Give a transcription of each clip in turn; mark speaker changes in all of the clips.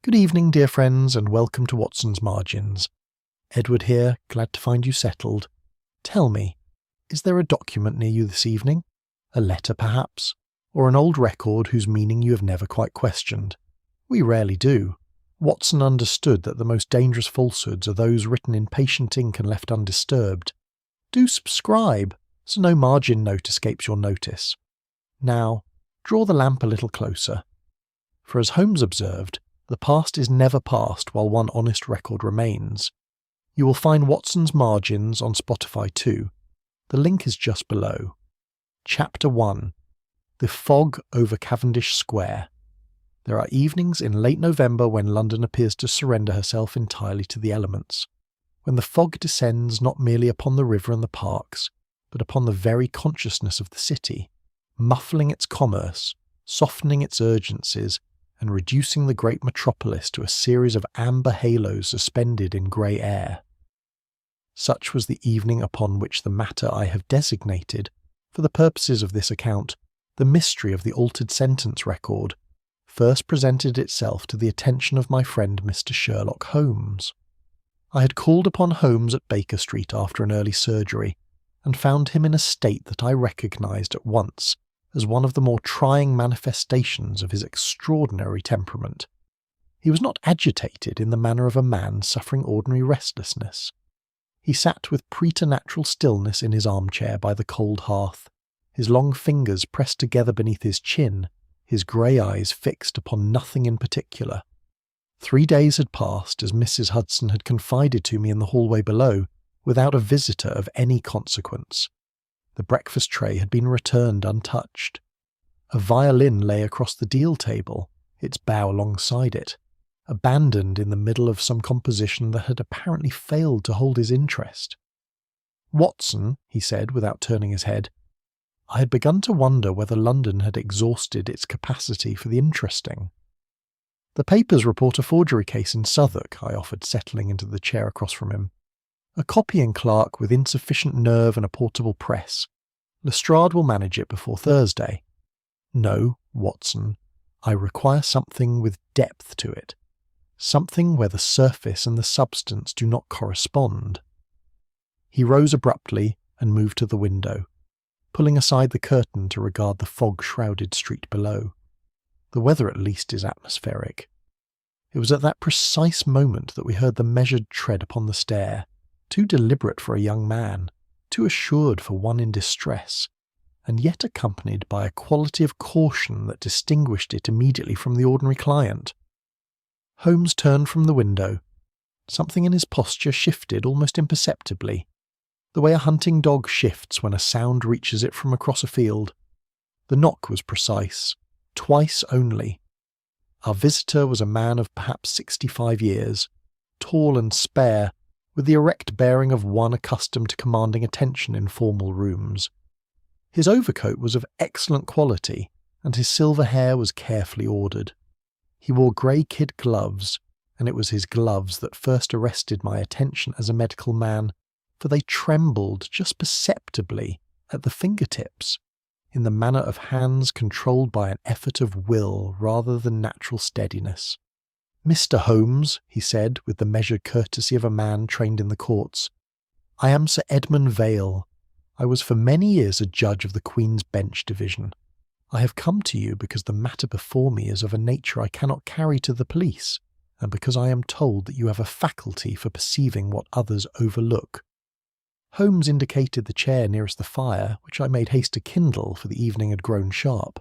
Speaker 1: Good evening, dear friends, and welcome to Watson's Margins. Edward here, glad to find you settled. Tell me, is there a document near you this evening? A letter, perhaps? Or an old record whose meaning you have never quite questioned? We rarely do. Watson understood that the most dangerous falsehoods are those written in patient ink and left undisturbed. Do subscribe, so no margin note escapes your notice. Now, draw the lamp a little closer. For as Holmes observed, the past is never past while one honest record remains. You will find Watson's Margins on Spotify too. The link is just below. Chapter 1. The Fog over Cavendish Square. There are evenings in late November when London appears to surrender herself entirely to the elements, when the fog descends not merely upon the river and the parks, but upon the very consciousness of the city, muffling its commerce, softening its urgencies, and reducing the great metropolis to a series of amber halos suspended in grey air. Such was the evening upon which the matter I have designated, for the purposes of this account, the mystery of the altered sentence record, first presented itself to the attention of my friend Mr. Sherlock Holmes. I had called upon Holmes at Baker Street after an early surgery, and found him in a state that I recognised at once as one of the more trying manifestations of his extraordinary temperament. He was not agitated in the manner of a man suffering ordinary restlessness. He sat with preternatural stillness in his armchair by the cold hearth, his long fingers pressed together beneath his chin, his grey eyes fixed upon nothing in particular. 3 days had passed, as Mrs. Hudson had confided to me in the hallway below, without a visitor of any consequence. The breakfast tray had been returned untouched. A violin lay across the deal table, its bow alongside it, abandoned in the middle of some composition that had apparently failed to hold his interest. "Watson," he said without turning his head, I had begun to wonder whether London had exhausted its capacity for the interesting. "The papers report a forgery case in Southwark," I offered, settling into the chair across from him. "A copying clerk with insufficient nerve and a portable press. Lestrade will manage it before Thursday." "No, Watson, I require something with depth to it. Something where the surface and the substance do not correspond." He rose abruptly and moved to the window, pulling aside the curtain to regard the fog-shrouded street below. The weather at least is atmospheric. It was at that precise moment that we heard the measured tread upon the stair, too deliberate for a young man, too assured for one in distress, and yet accompanied by a quality of caution that distinguished it immediately from the ordinary client. Holmes turned from the window. Something in his posture shifted almost imperceptibly, the way a hunting dog shifts when a sound reaches it from across a field. The knock was precise, twice only. Our visitor was a man of perhaps 65 years, tall and spare, with the erect bearing of one accustomed to commanding attention in formal rooms. His overcoat was of excellent quality, and his silver hair was carefully ordered. He wore grey kid gloves, and it was his gloves that first arrested my attention as a medical man, for they trembled just perceptibly at the fingertips, in the manner of hands controlled by an effort of will rather than natural steadiness. "Mr. Holmes," he said, with the measured courtesy of a man trained in the courts, "I am Sir Edmund Vale. I was for many years a judge of the Queen's Bench Division. I have come to you because the matter before me is of a nature I cannot carry to the police, and because I am told that you have a faculty for perceiving what others overlook." Holmes indicated the chair nearest the fire, which I made haste to kindle, for the evening had grown sharp.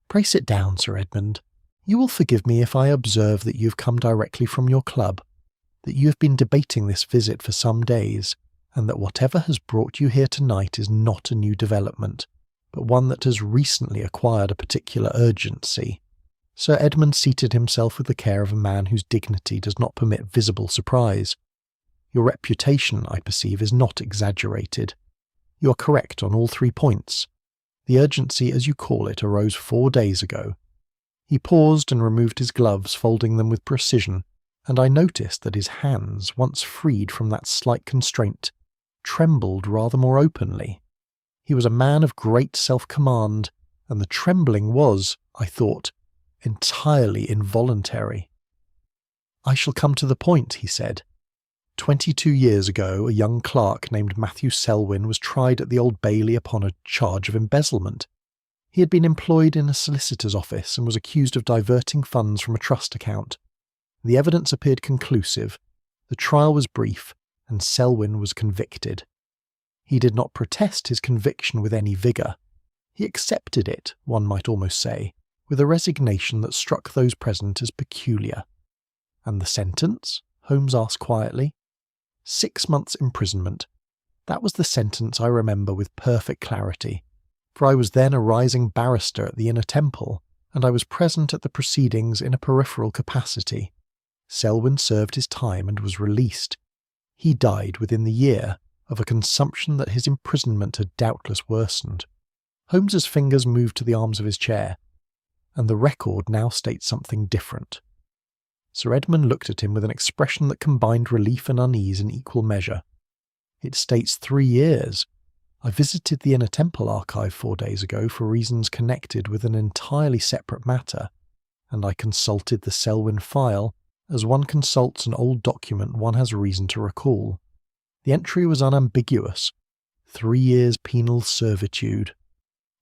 Speaker 1: "Pray sit down, Sir Edmund. You will forgive me if I observe that you have come directly from your club, that you have been debating this visit for some days, and that whatever has brought you here tonight is not a new development, but one that has recently acquired a particular urgency." Sir Edmund seated himself with the care of a man whose dignity does not permit visible surprise. "Your reputation, I perceive, is not exaggerated. You are correct on all 3 points. The urgency, as you call it, arose 4 days ago." He paused and removed his gloves, folding them with precision, and I noticed that his hands, once freed from that slight constraint, trembled rather more openly. He was a man of great self-command, and the trembling was, I thought, entirely involuntary. "I shall come to the point," he said. 22 years ago, a young clerk named Matthew Selwyn was tried at the Old Bailey upon a charge of embezzlement. He had been employed in a solicitor's office and was accused of diverting funds from a trust account. The evidence appeared conclusive, the trial was brief, and Selwyn was convicted. He did not protest his conviction with any vigour. He accepted it, one might almost say, with a resignation that struck those present as peculiar. "And the sentence?" Holmes asked quietly. 6 months' imprisonment. That was the sentence I remember with perfect clarity, for I was then a rising barrister at the Inner Temple, and I was present at the proceedings in a peripheral capacity. Selwyn served his time and was released. He died within the year of a consumption that his imprisonment had doubtless worsened. Holmes's fingers moved to the arms of his chair, and the record now states something different. Sir Edmund looked at him with an expression that combined relief and unease in equal measure. "It states 3 years. I visited the Inner Temple archive 4 days ago for reasons connected with an entirely separate matter, and I consulted the Selwyn file as one consults an old document one has reason to recall. The entry was unambiguous. 3 years penal servitude."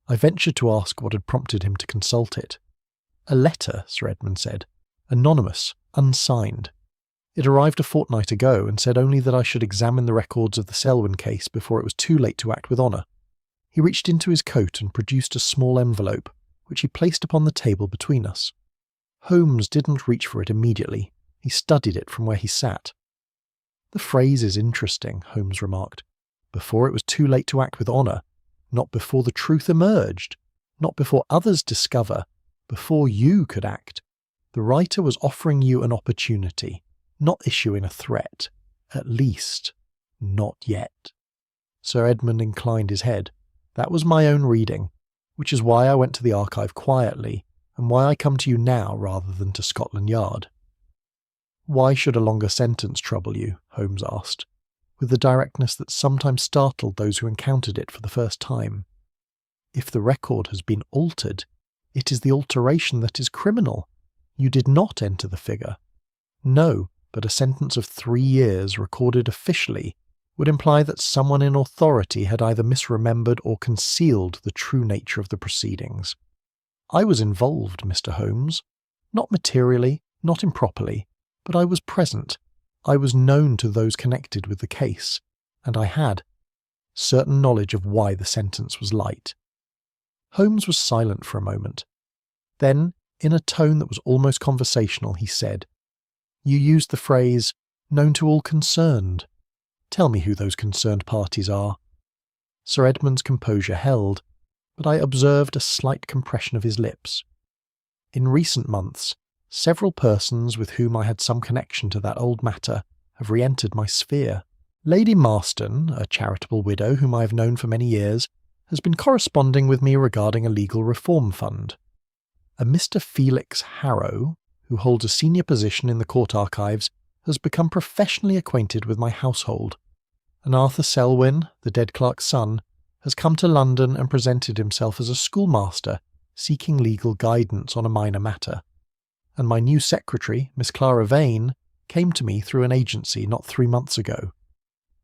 Speaker 1: I ventured to ask what had prompted him to consult it. "A letter," Sir Edmund said. "Anonymous, unsigned. It arrived a fortnight ago and said only that I should examine the records of the Selwyn case before it was too late to act with honour." He reached into his coat and produced a small envelope, which he placed upon the table between us. Holmes didn't reach for it immediately. He studied it from where he sat. "The phrase is interesting," Holmes remarked. "Before it was too late to act with honour. Not before the truth emerged. Not before others discover. Before you could act. The writer was offering you an opportunity, not issuing a threat. At least, not yet." Sir Edmund inclined his head. "That was my own reading, which is why I went to the archive quietly, and why I come to you now rather than to Scotland Yard." "Why should a longer sentence trouble you?" Holmes asked, with the directness that sometimes startled those who encountered it for the first time. "If the record has been altered, it is the alteration that is criminal. You did not enter the figure." "No, but a sentence of 3 years recorded officially would imply that someone in authority had either misremembered or concealed the true nature of the proceedings. I was involved, Mr. Holmes. Not materially, not improperly, but I was present. I was known to those connected with the case, and I had certain knowledge of why the sentence was light." Holmes was silent for a moment. Then, in a tone that was almost conversational, he said, "You used the phrase, 'known to all concerned.' Tell me who those concerned parties are." Sir Edmund's composure held, but I observed a slight compression of his lips. "In recent months, several persons with whom I had some connection to that old matter have re-entered my sphere. Lady Marston, a charitable widow whom I have known for many years, has been corresponding with me regarding a legal reform fund. A Mr. Felix Harrow, who holds a senior position in the court archives, has become professionally acquainted with my household. And Arthur Selwyn, the dead clerk's son, has come to London and presented himself as a schoolmaster, seeking legal guidance on a minor matter. And my new secretary, Miss Clara Vane, came to me through an agency not 3 months ago."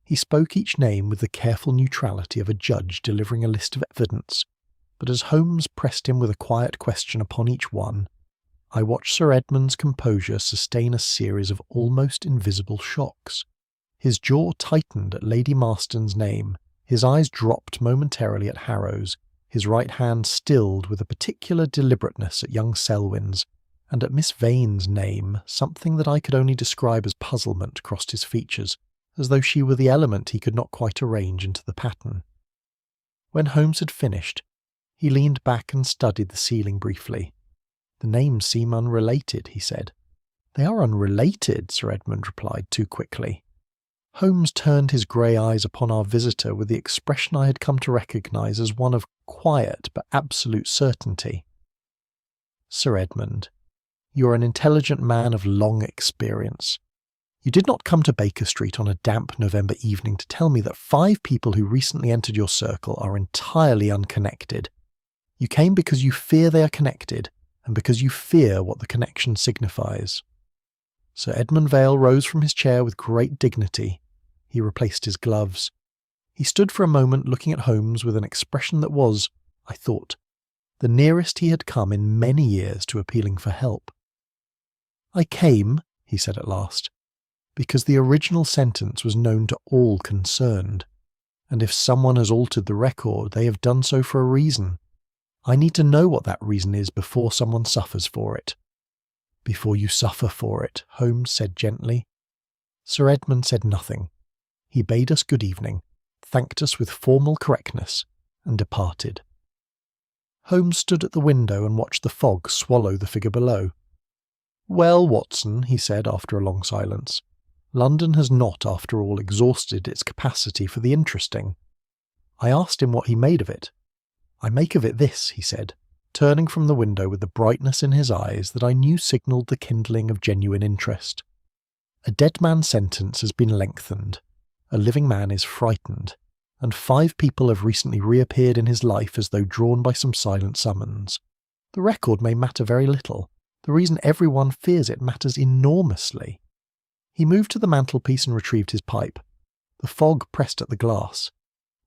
Speaker 1: He spoke each name with the careful neutrality of a judge delivering a list of evidence, but as Holmes pressed him with a quiet question upon each one, I watched Sir Edmund's composure sustain a series of almost invisible shocks. His jaw tightened at Lady Marston's name, his eyes dropped momentarily at Harrow's, his right hand stilled with a particular deliberateness at young Selwyn's, and at Miss Vane's name something that I could only describe as puzzlement crossed his features, as though she were the element he could not quite arrange into the pattern. When Holmes had finished, he leaned back and studied the ceiling briefly. "The names seem unrelated," he said. "They are unrelated," Sir Edmund replied too quickly. Holmes turned his grey eyes upon our visitor with the expression I had come to recognise as one of quiet but absolute certainty. "Sir Edmund, you are an intelligent man of long experience. You did not come to Baker Street on a damp November evening to tell me that 5 people who recently entered your circle are entirely unconnected. You came because you fear they are connected, and because you fear what the connection signifies." Sir Edmund Vale rose from his chair with great dignity. He replaced his gloves. He stood for a moment looking at Holmes with an expression that was, I thought, the nearest he had come in many years to appealing for help. "I came," he said at last, "because the original sentence was known to all concerned, and if someone has altered the record, they have done so for a reason. I need to know what that reason is before someone suffers for it." "Before you suffer for it," Holmes said gently. Sir Edmund said nothing. He bade us good evening, thanked us with formal correctness, and departed. Holmes stood at the window and watched the fog swallow the figure below. "Well, Watson," he said after a long silence, "London has not, after all, exhausted its capacity for the interesting." I asked him what he made of it. "I make of it this," he said, turning from the window with the brightness in his eyes that I knew signalled the kindling of genuine interest. "A dead man's sentence has been lengthened, a living man is frightened, and 5 people have recently reappeared in his life as though drawn by some silent summons. The record may matter very little. The reason everyone fears it matters enormously." He moved to the mantelpiece and retrieved his pipe. The fog pressed at the glass.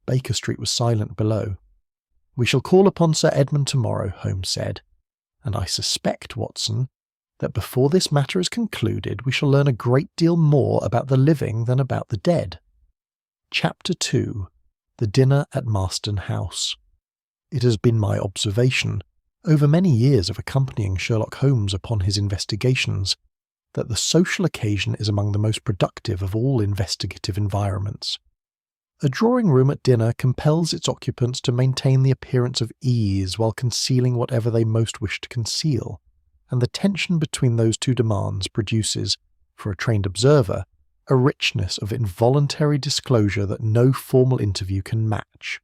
Speaker 1: Baker Street was silent below. "We shall call upon Sir Edmund tomorrow," Holmes said, "and I suspect, Watson, that before this matter is concluded we shall learn a great deal more about the living than about the dead." Chapter 2. The Dinner at Marston House. It has been my observation, over many years of accompanying Sherlock Holmes upon his investigations, that the social occasion is among the most productive of all investigative environments. A drawing-room at dinner compels its occupants to maintain the appearance of ease while concealing whatever they most wish to conceal, and the tension between those two demands produces, for a trained observer, a richness of involuntary disclosure that no formal interview can match.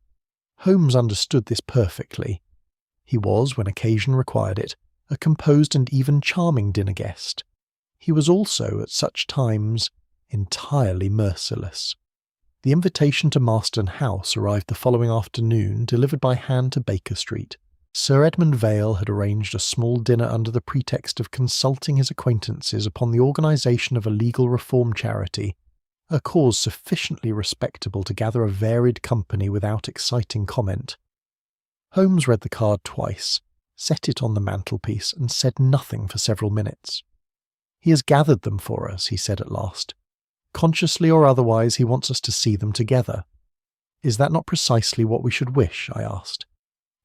Speaker 1: Holmes understood this perfectly. He was, when occasion required it, a composed and even charming dinner guest. He was also, at such times, entirely merciless. The invitation to Marston House arrived the following afternoon, delivered by hand to Baker Street. Sir Edmund Vale had arranged a small dinner under the pretext of consulting his acquaintances upon the organisation of a legal reform charity, a cause sufficiently respectable to gather a varied company without exciting comment. Holmes read the card twice, set it on the mantelpiece, and said nothing for several minutes. "He has gathered them for us," he said at last. "Consciously or otherwise, he wants us to see them together." "Is that not precisely what we should wish?" I asked.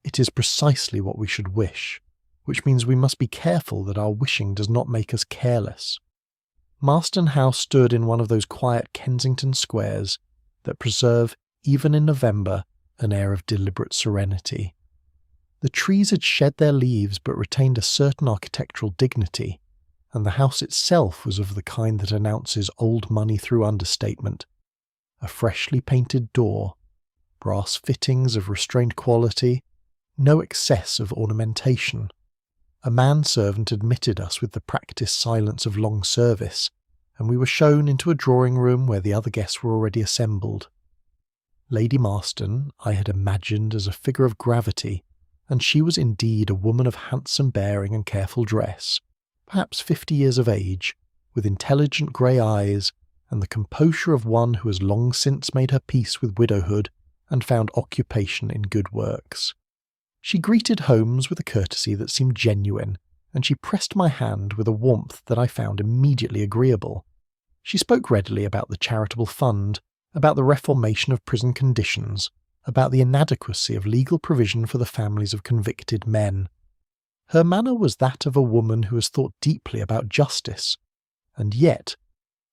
Speaker 1: "It is precisely what we should wish, which means we must be careful that our wishing does not make us careless." Marston House stood in one of those quiet Kensington squares that preserve, even in November, an air of deliberate serenity. The trees had shed their leaves but retained a certain architectural dignity, and the house itself was of the kind that announces old money through understatement. A freshly painted door, brass fittings of restrained quality, no excess of ornamentation. A manservant admitted us with the practised silence of long service, and we were shown into a drawing-room where the other guests were already assembled. Lady Marston I had imagined as a figure of gravity, and she was indeed a woman of handsome bearing and careful dress, perhaps 50 years of age, with intelligent grey eyes and the composure of one who has long since made her peace with widowhood and found occupation in good works. She greeted Holmes with a courtesy that seemed genuine, and she pressed my hand with a warmth that I found immediately agreeable. She spoke readily about the charitable fund, about the reformation of prison conditions, about the inadequacy of legal provision for the families of convicted men. Her manner was that of a woman who has thought deeply about justice, and yet,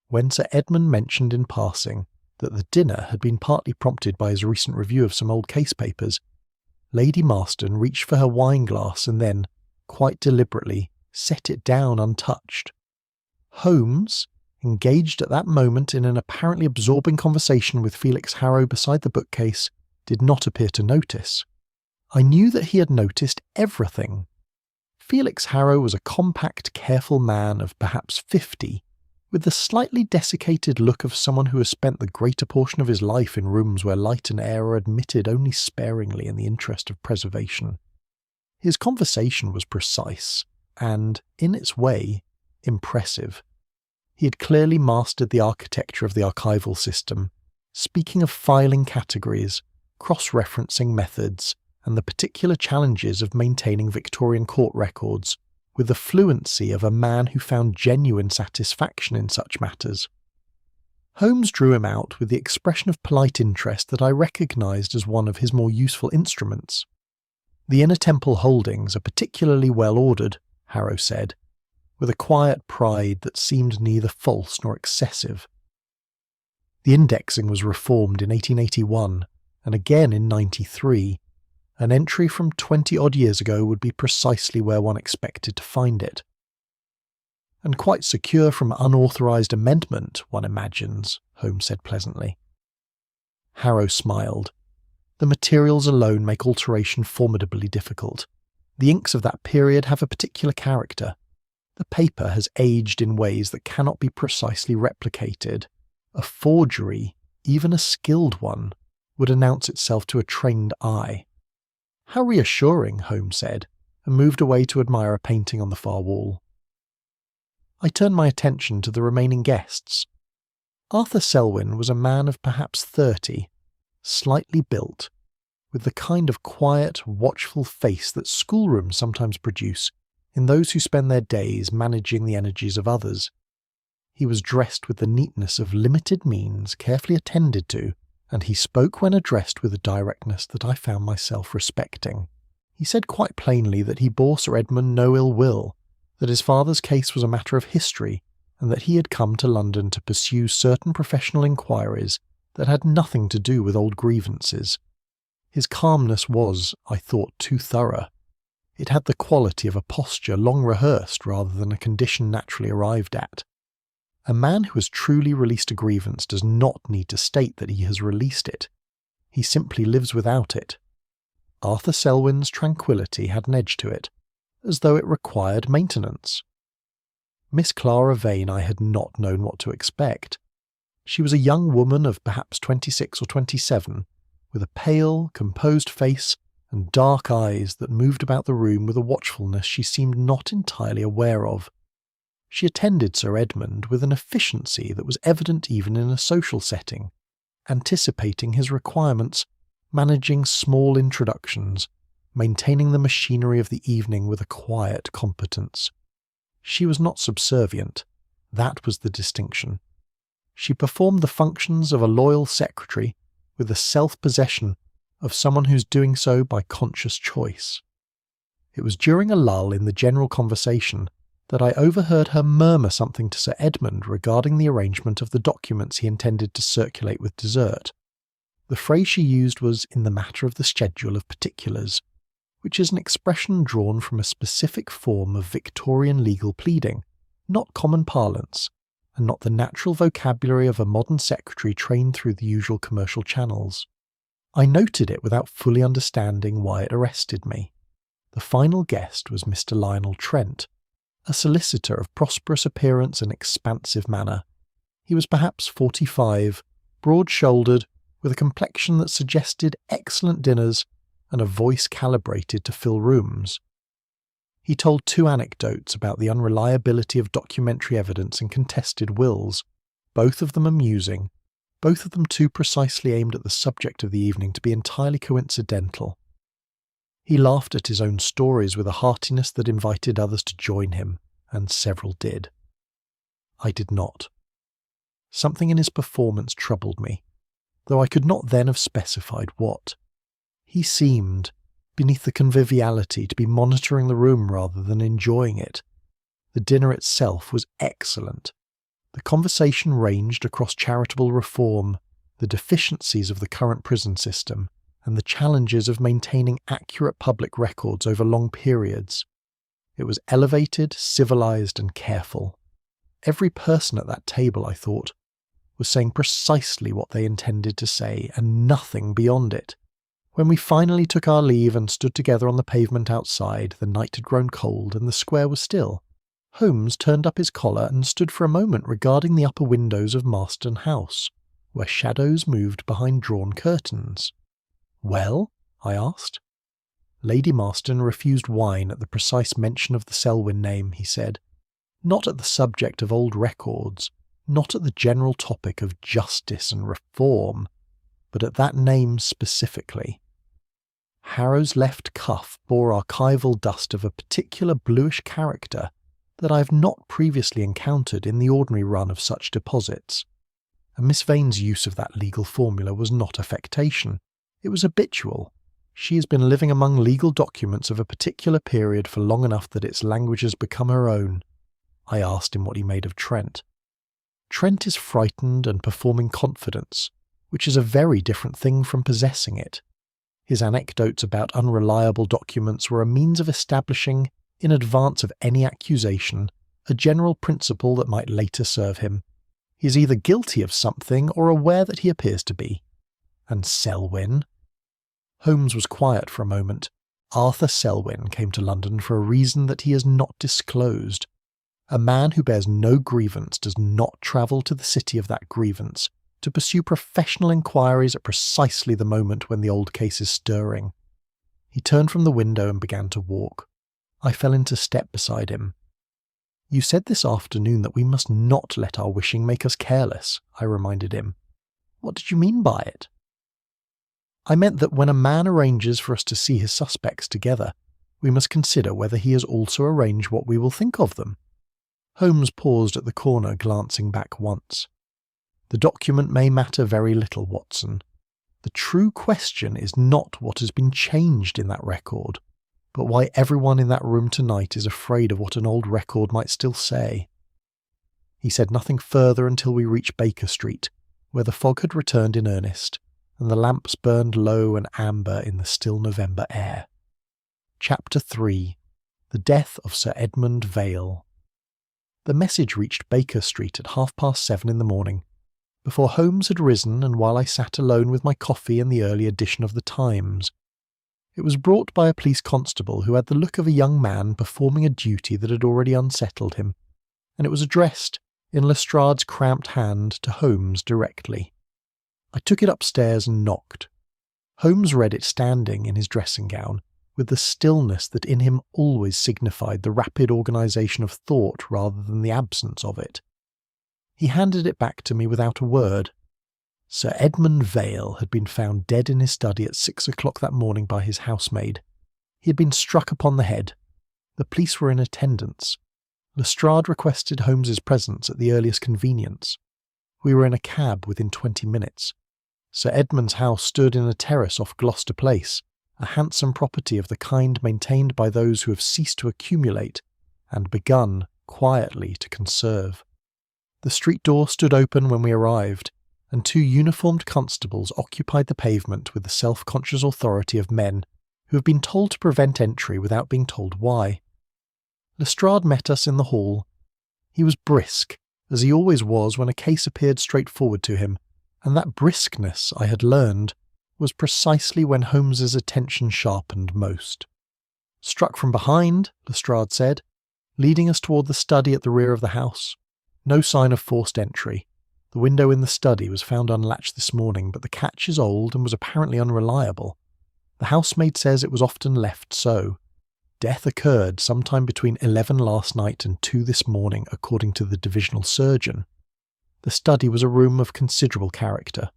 Speaker 1: when Sir Edmund mentioned in passing that the dinner had been partly prompted by his recent review of some old case papers, Lady Marston reached for her wine-glass and then, quite deliberately, set it down untouched. Holmes, engaged at that moment in an apparently absorbing conversation with Felix Harrow beside the bookcase, did not appear to notice. I knew that he had noticed everything. Felix Harrow was a compact, careful man of perhaps 50, with the slightly desiccated look of someone who has spent the greater portion of his life in rooms where light and air are admitted only sparingly in the interest of preservation. His conversation was precise, and, in its way, impressive. He had clearly mastered the architecture of the archival system, speaking of filing categories, cross-referencing methods, and the particular challenges of maintaining Victorian court records with the fluency of a man who found genuine satisfaction in such matters. Holmes drew him out with the expression of polite interest that I recognised as one of his more useful instruments. The Inner Temple holdings are particularly well ordered, Harrow said, with a quiet pride that seemed neither false nor excessive. The indexing was reformed in 1881 and again in 93. An entry from 20-odd years ago would be precisely where one expected to find it. And quite secure from unauthorised amendment, one imagines, Holmes said pleasantly. Harrow smiled. The materials alone make alteration formidably difficult. The inks of that period have a particular character. The paper has aged in ways that cannot be precisely replicated. A forgery, even a skilled one, would announce itself to a trained eye. How reassuring, Holmes said, and moved away to admire a painting on the far wall. I turned my attention to the remaining guests. Arthur Selwyn was a man of perhaps 30, slightly built, with the kind of quiet, watchful face that schoolrooms sometimes produce in those who spend their days managing the energies of others. He was dressed with the neatness of limited means carefully attended to, and he spoke when addressed with a directness that I found myself respecting. He said quite plainly that he bore Sir Edmund no ill will, that his father's case was a matter of history, and that he had come to London to pursue certain professional inquiries that had nothing to do with old grievances. His calmness was, I thought, too thorough. It had the quality of a posture long rehearsed rather than a condition naturally arrived at. A man who has truly released a grievance does not need to state that he has released it. He simply lives without it. Arthur Selwyn's tranquillity had an edge to it, as though it required maintenance. Miss Clara Vane I had not known what to expect. She was a young woman of perhaps 26 or 27, with a pale, composed face and dark eyes that moved about the room with a watchfulness she seemed not entirely aware of. She attended Sir Edmund with an efficiency that was evident even in a social setting, anticipating his requirements, managing small introductions, maintaining the machinery of the evening with a quiet competence. She was not subservient. That was the distinction. She performed the functions of a loyal secretary with the self-possession of someone who's doing so by conscious choice. It was during a lull in the general conversation that I overheard her murmur something to Sir Edmund regarding the arrangement of the documents he intended to circulate with dessert. The phrase she used was "in the matter of the schedule of particulars," which is an expression drawn from a specific form of Victorian legal pleading, not common parlance, and not the natural vocabulary of a modern secretary trained through the usual commercial channels. I noted it without fully understanding why it arrested me. The final guest was Mr. Lionel Trent, a solicitor of prosperous appearance and expansive manner. He was perhaps 45, broad-shouldered, with a complexion that suggested excellent dinners and a voice calibrated to fill rooms. He told 2 anecdotes about the unreliability of documentary evidence and contested wills, both of them amusing, both of them too precisely aimed at the subject of the evening to be entirely coincidental. He laughed at his own stories with a heartiness that invited others to join him, and several did. I did not. Something in his performance troubled me, though I could not then have specified what. He seemed, beneath the conviviality, to be monitoring the room rather than enjoying it. The dinner itself was excellent. The conversation ranged across charitable reform, the deficiencies of the current prison system, and the challenges of maintaining accurate public records over long periods. It was elevated, civilized, and careful. Every person at that table, I thought, was saying precisely what they intended to say, and nothing beyond it. When we finally took our leave and stood together on the pavement outside, the night had grown cold and the square was still. Holmes turned up his collar and stood for a moment regarding the upper windows of Marston House, where shadows moved behind drawn curtains. "Well?" I asked. Lady Marston refused wine at the precise mention of the Selwyn name, he said. not at the subject of old records, not at the general topic of justice and reform, but at that name specifically. Harrow's left cuff bore archival dust of a particular bluish character that I have not previously encountered in the ordinary run of such deposits, and Miss Vane's use of that legal formula was not affectation, it was habitual. She has been living among legal documents of a particular period for long enough that its language has become her own. I asked him what he made of Trent. Trent is frightened and performing confidence, which is a very different thing from possessing it. His anecdotes about unreliable documents were a means of establishing, in advance of any accusation, a general principle that might later serve him. He is either guilty of something or aware that he appears to be. And Selwyn? Holmes was quiet for a moment. Arthur Selwyn came to London for a reason that he has not disclosed. A man who bears no grievance does not travel to the city of that grievance to pursue professional inquiries at precisely the moment when the old case is stirring. He turned from the window and began to walk. I fell into step beside him. "You said this afternoon that we must not let our wishing make us careless," I reminded him. "What did you mean by it?" "I meant that when a man arranges for us to see his suspects together, we must consider whether he has also arranged what we will think of them." Holmes paused at the corner, glancing back once. "The document may matter very little, Watson. The true question is not what has been changed in that record, but why everyone in that room tonight is afraid of what an old record might still say." He said nothing further until we reached Baker Street, where the fog had returned in earnest, and the lamps burned low and amber in the still November air. Chapter 3. The Death of Sir Edmund Vale. The message reached Baker Street at 7:30 in the morning, before Holmes had risen and while I sat alone with my coffee and the early edition of the Times. It was brought by a police constable who had the look of a young man performing a duty that had already unsettled him, and it was addressed, in Lestrade's cramped hand, to Holmes directly. I took it upstairs and knocked. Holmes read it standing in his dressing gown, with the stillness that in him always signified the rapid organisation of thought rather than the absence of it. He handed it back to me without a word. Sir Edmund Vale had been found dead in his study at 6 o'clock that morning by his housemaid. He had been struck upon the head. The police were in attendance. Lestrade requested Holmes's presence at the earliest convenience. We were in a cab within 20 minutes. Sir Edmund's house stood in a terrace off Gloucester Place, a handsome property of the kind maintained by those who have ceased to accumulate and begun, quietly, to conserve. The street door stood open when we arrived, and 2 uniformed constables occupied the pavement with the self-conscious authority of men who have been told to prevent entry without being told why. Lestrade met us in the hall. He was brisk, as he always was when a case appeared straightforward to him, and that briskness, I had learned, was precisely when Holmes's attention sharpened most. "Struck from behind," Lestrade said, leading us toward the study at the rear of the house. "No sign of forced entry. The window in the study was found unlatched this morning, but the catch is old and was apparently unreliable. The housemaid says it was often left so. Death occurred sometime between 11 last night and 2 this morning, according to the divisional surgeon. The study was a room of considerable character.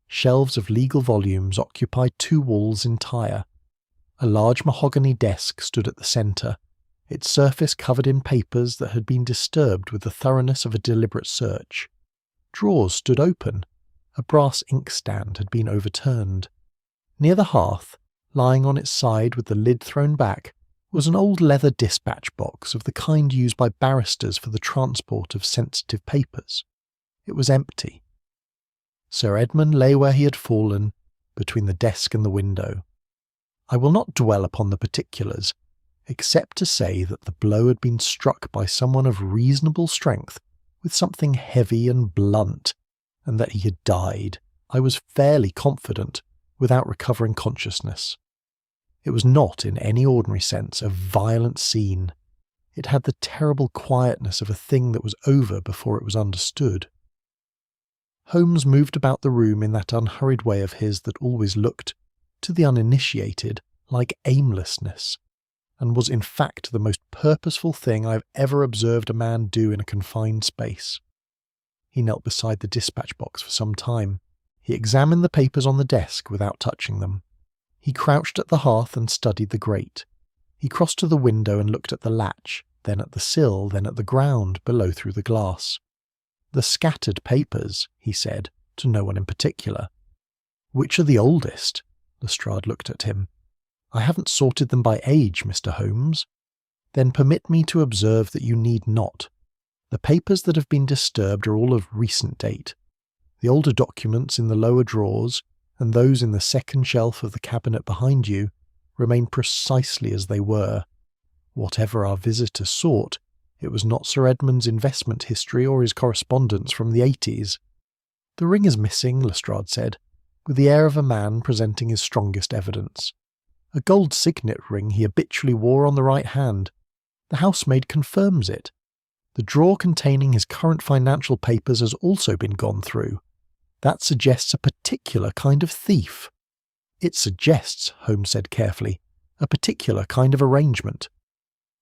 Speaker 1: Shelves of legal volumes occupied 2 walls entire. A large mahogany desk stood at the centre, its surface covered in papers that had been disturbed with the thoroughness of a deliberate search. Drawers stood open. A brass inkstand had been overturned. Near the hearth, lying on its side with the lid thrown back, was an old leather dispatch box of the kind used by barristers for the transport of sensitive papers. It was empty. Sir Edmund lay where he had fallen, between the desk and the window. I will not dwell upon the particulars, except to say that the blow had been struck by someone of reasonable strength with something heavy and blunt, and that he had died, I was fairly confident, without recovering consciousness. It was not, in any ordinary sense, a violent scene. It had the terrible quietness of a thing that was over before it was understood. Holmes moved about the room in that unhurried way of his that always looked, to the uninitiated, like aimlessness. and was in fact the most purposeful thing I've ever observed a man do in a confined space. He knelt beside the dispatch box for some time. He examined the papers on the desk without touching them. He crouched at the hearth and studied the grate. He crossed to the window and looked at the latch, then at the sill, then at the ground below through the glass. "The scattered papers," he said, to no one in particular. "Which are the oldest?" Lestrade looked at him. "I haven't sorted them by age, Mr. Holmes." "Then permit me to observe that you need not. The papers that have been disturbed are all of recent date. The older documents in the lower drawers, and those in the second shelf of the cabinet behind you, remain precisely as they were. Whatever our visitor sought, it was not Sir Edmund's investment history or his correspondence from the 80s. "The ring is missing," Lestrade said, with the air of a man presenting his strongest evidence. "A gold signet ring he habitually wore on the right hand. The housemaid confirms it. The drawer containing his current financial papers has also been gone through. That suggests a particular kind of thief." "It suggests," Holmes said carefully, "a particular kind of arrangement."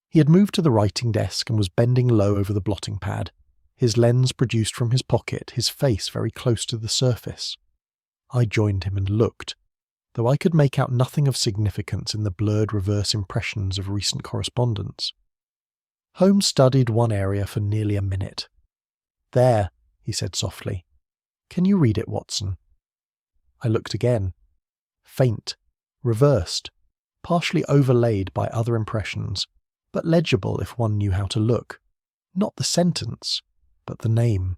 Speaker 1: He had moved to the writing desk and was bending low over the blotting pad, his lens produced from his pocket, his face very close to the surface. I joined him and looked, though I could make out nothing of significance in the blurred reverse impressions of recent correspondence. Holmes studied one area for nearly a minute. "There," he said softly. "Can you read it, Watson?" I looked again. Faint, reversed, partially overlaid by other impressions, but legible if one knew how to look. Not the sentence, but the name.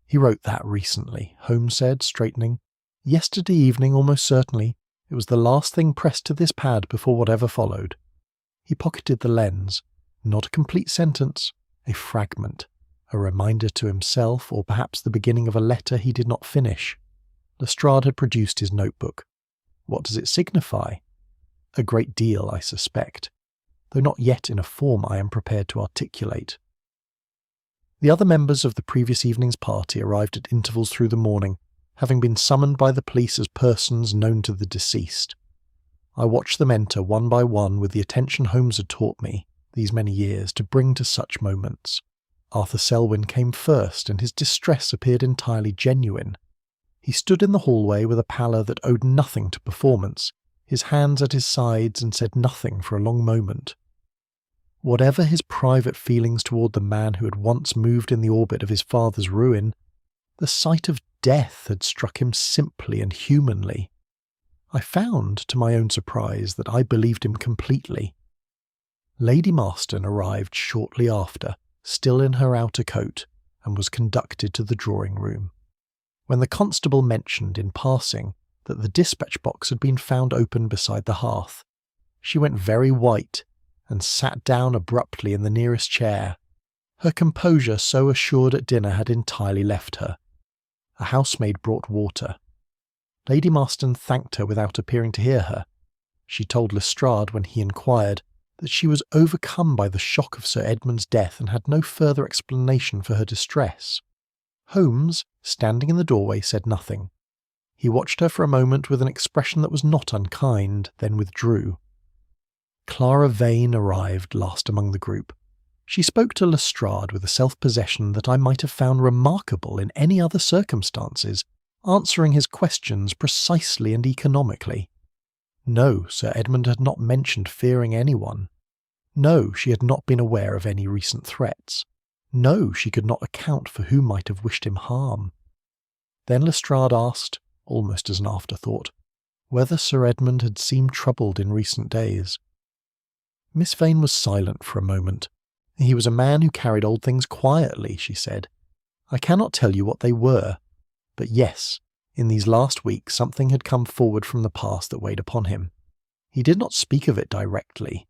Speaker 1: "He wrote that recently," Holmes said, straightening. "Yesterday evening, almost certainly. It was the last thing pressed to this pad before whatever followed." He pocketed the lens. Not a complete sentence, a fragment, a reminder to himself, or perhaps the beginning of a letter he did not finish. Lestrade had produced his notebook. What does it signify? A great deal, I suspect, though not yet in a form I am prepared to articulate. The other members of the previous evening's party arrived at intervals through the morning, having been summoned by the police as persons known to the deceased. I watched them enter one by one with the attention Holmes had taught me, these many years, to bring to such moments. Arthur Selwyn came first, and his distress appeared entirely genuine. He stood in the hallway with a pallor that owed nothing to performance, his hands at his sides, and said nothing for a long moment. Whatever his private feelings toward the man who had once moved in the orbit of his father's ruin, the sight of death had struck him simply and humanly. I found, to my own surprise, that I believed him completely. Lady Marston arrived shortly after, still in her outer coat, and was conducted to the drawing-room. When the constable mentioned in passing that the dispatch box had been found open beside the hearth, she went very white and sat down abruptly in the nearest chair. Her composure, so assured at dinner, had entirely left her. A housemaid brought water. Lady Marston thanked her without appearing to hear her. She told Lestrade, when he inquired, that she was overcome by the shock of Sir Edmund's death and had no further explanation for her distress. Holmes, standing in the doorway, said nothing. He watched her for a moment with an expression that was not unkind, then withdrew. Clara Vane arrived last among the group. She spoke to Lestrade with a self-possession that I might have found remarkable in any other circumstances, answering his questions precisely and economically. No, Sir Edmund had not mentioned fearing anyone. No, she had not been aware of any recent threats. No, she could not account for who might have wished him harm. Then Lestrade asked, almost as an afterthought, whether Sir Edmund had seemed troubled in recent days. Miss Vane was silent for a moment. "He was a man who carried old things quietly," she said. "I cannot tell you what they were, but yes, in these last weeks something had come forward from the past that weighed upon him. He did not speak of it directly.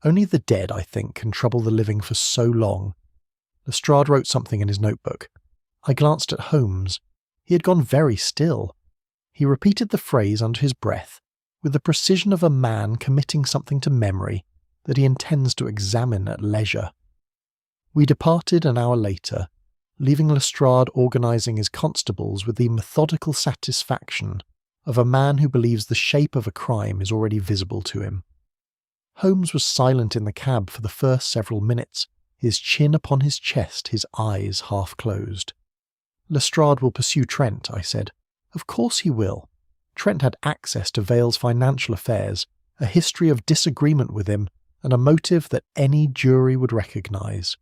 Speaker 1: Only the dead, I think, can trouble the living for so long." Lestrade wrote something in his notebook. I glanced at Holmes. He had gone very still. He repeated the phrase under his breath, with the precision of a man committing something to memory that he intends to examine at leisure. We departed an hour later, leaving Lestrade organising his constables with the methodical satisfaction of a man who believes the shape of a crime is already visible to him. Holmes was silent in the cab for the first several minutes, his chin upon his chest, his eyes half closed. "Lestrade will pursue Trent," I said. "Of course he will. Trent had access to Vale's financial affairs, a history of disagreement with him, and a motive that any jury would recognise.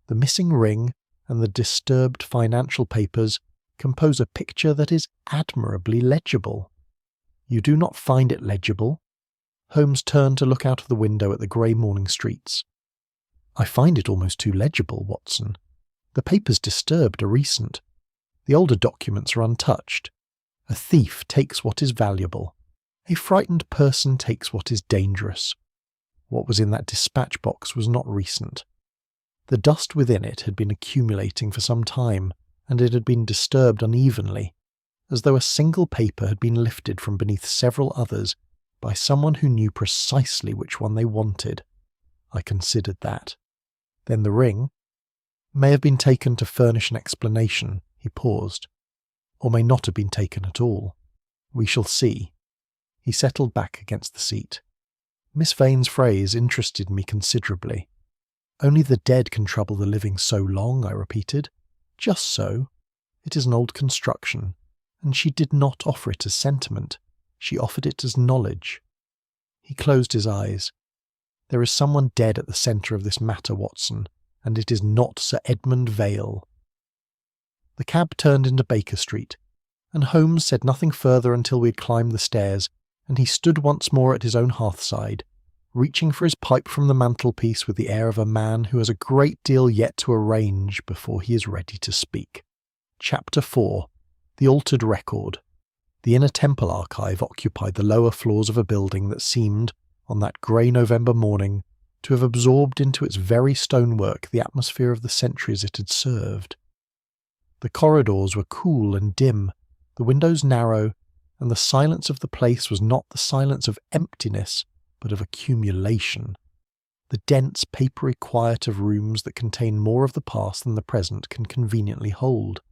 Speaker 1: The missing ring and the disturbed financial papers compose a picture that is admirably legible." "You do not find it legible?" Holmes turned to look out of the window at the grey morning streets. "I find it almost too legible, Watson. The papers disturbed are recent. The older documents are untouched. A thief takes what is valuable. A frightened person takes what is dangerous. What was in that dispatch box was not recent. The dust within it had been accumulating for some time, and it had been disturbed unevenly, as though a single paper had been lifted from beneath several others by someone who knew precisely which one they wanted. I considered that. Then the ring may have been taken to furnish an explanation." He paused. "Or may not have been taken at all. We shall see." He settled back against the seat. Miss Vane's phrase interested me considerably. "Only the dead can trouble the living so long," I repeated. "Just so. It is an old construction, and she did not offer it as sentiment. She offered it as knowledge." He closed his eyes. "There is someone dead at the centre of this matter, Watson, and it is not Sir Edmund Vale." The cab turned into Baker Street, and Holmes said nothing further until we had climbed the stairs, and he stood once more at his own hearthside, reaching for his pipe from the mantelpiece with the air of a man who has a great deal yet to arrange before he is ready to speak. Chapter 4. The Altered Record. The Inner Temple archive occupied the lower floors of a building that seemed, on that grey November morning, to have absorbed into its very stonework the atmosphere of the centuries it had served. The corridors were cool and dim, the windows narrow, and the silence of the place was not the silence of emptiness, but of accumulation. The dense, papery quiet of rooms that contain more of the past than the present can conveniently hold.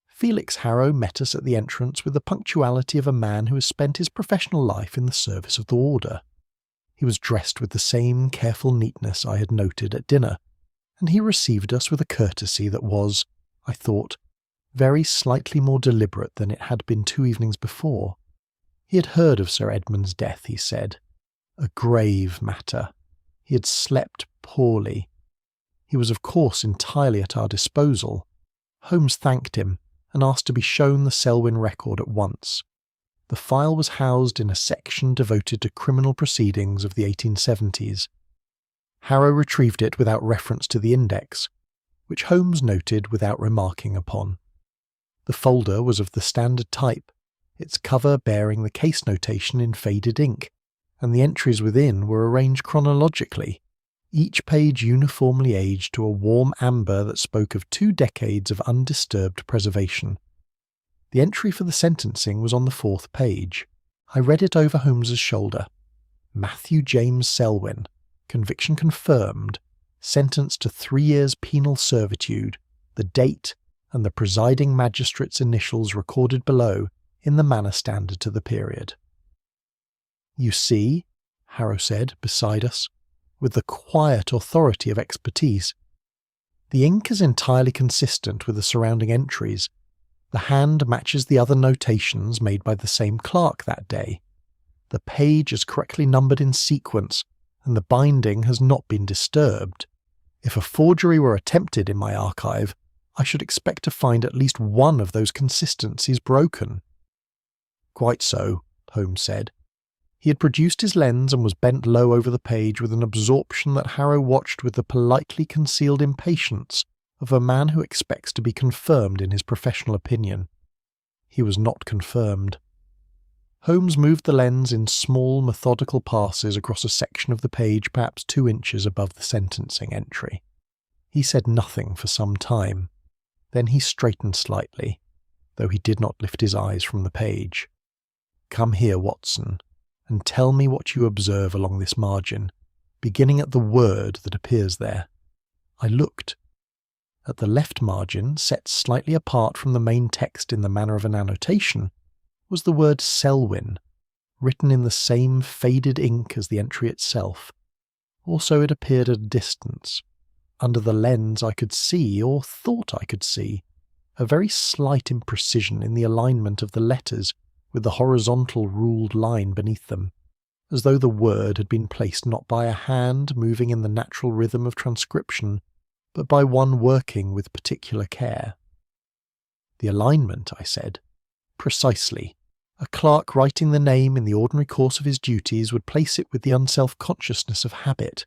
Speaker 1: Felix Harrow met us at the entrance with the punctuality of a man who has spent his professional life in the service of the order. He was dressed with the same careful neatness I had noted at dinner, and he received us with a courtesy that was, I thought, very slightly more deliberate than it had been 2 evenings before. He had heard of Sir Edmund's death, he said. A grave matter. He had slept poorly. He was of course entirely at our disposal. Holmes thanked him, and asked to be shown the Selwyn record at once. The file was housed in a section devoted to criminal proceedings of the 1870s. Harrow retrieved it without reference to the index, which Holmes noted without remarking upon. The folder was of the standard type, its cover bearing the case notation in faded ink, and the entries within were arranged chronologically, each page uniformly aged to a warm amber that spoke of 2 decades of undisturbed preservation. The entry for the sentencing was on the 4th page. I read it over Holmes's shoulder. Matthew James Selwyn, conviction confirmed, sentenced to 3 years penal servitude, the date and the presiding magistrate's initials recorded below in the manner standard to the period. "You see," Harrow said, beside us, with the quiet authority of expertise, "the ink is entirely consistent with the surrounding entries. The hand matches the other notations made by the same clerk that day. The page is correctly numbered in sequence, and the binding has not been disturbed. If a forgery were attempted in my archive, I should expect to find at least one of those consistencies broken." "Quite so," Holmes said. He had produced his lens and was bent low over the page with an absorption that Harrow watched with the politely concealed impatience of a man who expects to be confirmed in his professional opinion. He was not confirmed. Holmes moved the lens in small, methodical passes across a section of the page perhaps 2 inches above the sentencing entry. He said nothing for some time. Then he straightened slightly, though he did not lift his eyes from the page. "Come here, Watson, and tell me what you observe along this margin, beginning at the word that appears there." I looked. At the left margin, set slightly apart from the main text in the manner of an annotation, was the word Selwyn, written in the same faded ink as the entry itself. Also, it appeared at a distance. Under the lens I could see, or thought I could see, a very slight imprecision in the alignment of the letters with the horizontal ruled line beneath them, as though the word had been placed not by a hand moving in the natural rhythm of transcription, but by one working with particular care. The alignment, I said. Precisely. A clerk writing the name in the ordinary course of his duties would place it with the unself-consciousness of habit.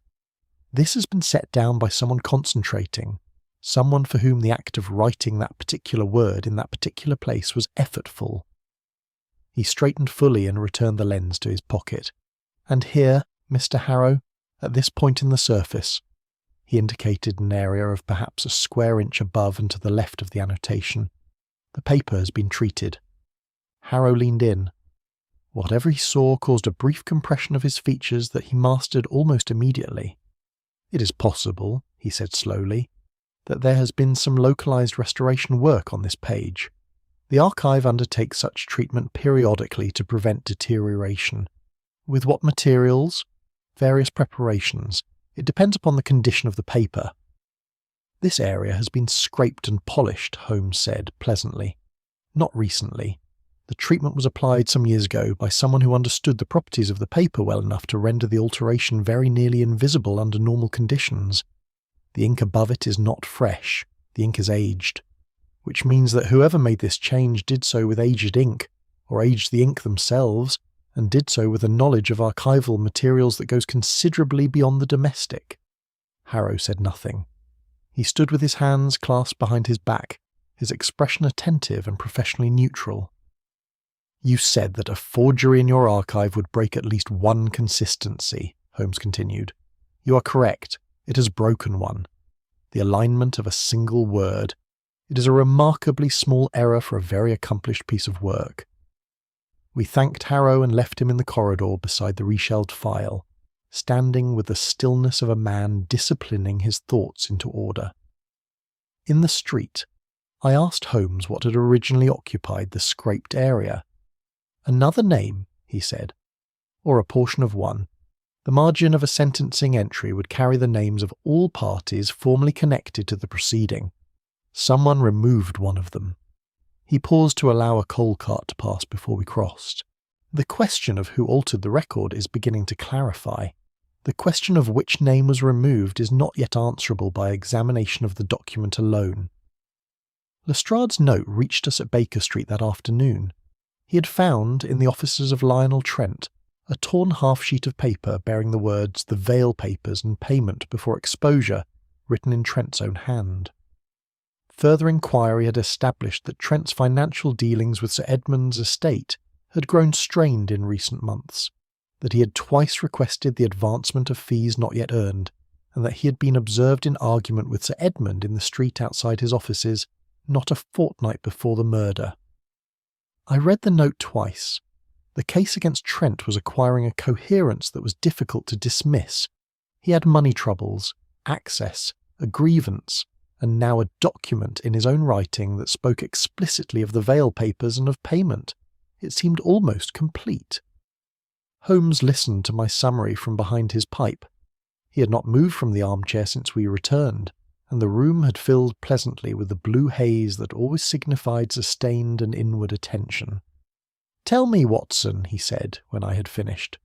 Speaker 1: This has been set down by someone concentrating, someone for whom the act of writing that particular word in that particular place was effortful. He straightened fully and returned the lens to his pocket. And here, Mr. Harrow, at this point in the surface, he indicated an area of perhaps a square inch above and to the left of the annotation. The paper has been treated. Harrow leaned in. Whatever he saw caused a brief compression of his features that he mastered almost immediately. It is possible, he said slowly, that there has been some localized restoration work on this page. The archive undertakes such treatment periodically to prevent deterioration. With what materials? Various preparations. It depends upon the condition of the paper. This area has been scraped and polished, Holmes said pleasantly. Not recently. The treatment was applied some years ago by someone who understood the properties of the paper well enough to render the alteration very nearly invisible under normal conditions. The ink above it is not fresh. The ink is aged. Which means that whoever made this change did so with aged ink, or aged the ink themselves, and did so with a knowledge of archival materials that goes considerably beyond the domestic. Harrow said nothing. He stood with his hands clasped behind his back, his expression attentive and professionally neutral. You said that a forgery in your archive would break at least one consistency, Holmes continued. You are correct. It has broken one. The alignment of a single word. It is a remarkably small error for a very accomplished piece of work. We thanked Harrow and left him in the corridor beside the reshelved file, standing with the stillness of a man disciplining his thoughts into order. In the street, I asked Holmes what had originally occupied the scraped area. Another name, he said, or a portion of one. The margin of a sentencing entry would carry the names of all parties formally connected to the proceeding. Someone removed one of them. He paused to allow a coal cart to pass before we crossed. The question of who altered the record is beginning to clarify. The question of which name was removed is not yet answerable by examination of the document alone. Lestrade's note reached us at Baker Street that afternoon. He had found, in the offices of Lionel Trent, a torn half-sheet of paper bearing the words "The Vale Papers" and "Payment before Exposure," written in Trent's own hand. Further inquiry had established that Trent's financial dealings with Sir Edmund's estate had grown strained in recent months, that he had twice requested the advancement of fees not yet earned, and that he had been observed in argument with Sir Edmund in the street outside his offices not a fortnight before the murder. I read the note twice. The case against Trent was acquiring a coherence that was difficult to dismiss. He had money troubles, access, a grievance, and now a document in his own writing that spoke explicitly of the Vale Papers and of payment. It seemed almost complete. Holmes listened to my summary from behind his pipe. He had not moved from the armchair since we returned, and the room had filled pleasantly with the blue haze that always signified sustained and inward attention. "Tell me, Watson," he said, when I had finished.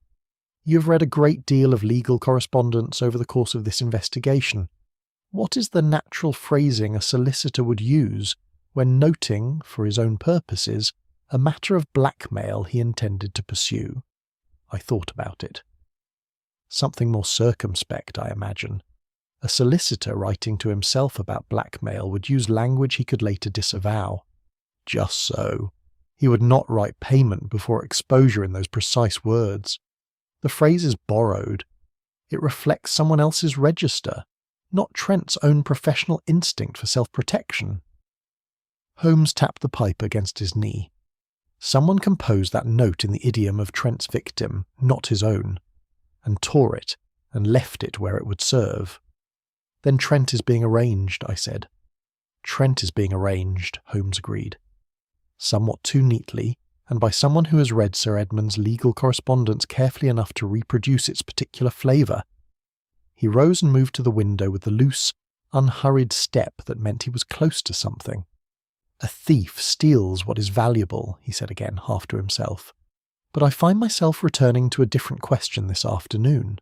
Speaker 1: "You have read a great deal of legal correspondence over the course of this investigation. What is the natural phrasing a solicitor would use when noting, for his own purposes, a matter of blackmail he intended to pursue?" I thought about it. Something more circumspect, I imagine. A solicitor writing to himself about blackmail would use language he could later disavow. Just so. He would not write payment before exposure in those precise words. The phrase is borrowed. It reflects someone else's register, not Trent's own professional instinct for self-protection. Holmes tapped the pipe against his knee. Someone composed that note in the idiom of Trent's victim, not his own, and tore it and left it where it would serve. "Then Trent is being arranged," I said. "Trent is being arranged," Holmes agreed. Somewhat too neatly, and by someone who has read Sir Edmund's legal correspondence carefully enough to reproduce its particular flavour. He rose and moved to the window with the loose, unhurried step that meant he was close to something. "A thief steals what is valuable," he said again, half to himself. "But I find myself returning to a different question this afternoon."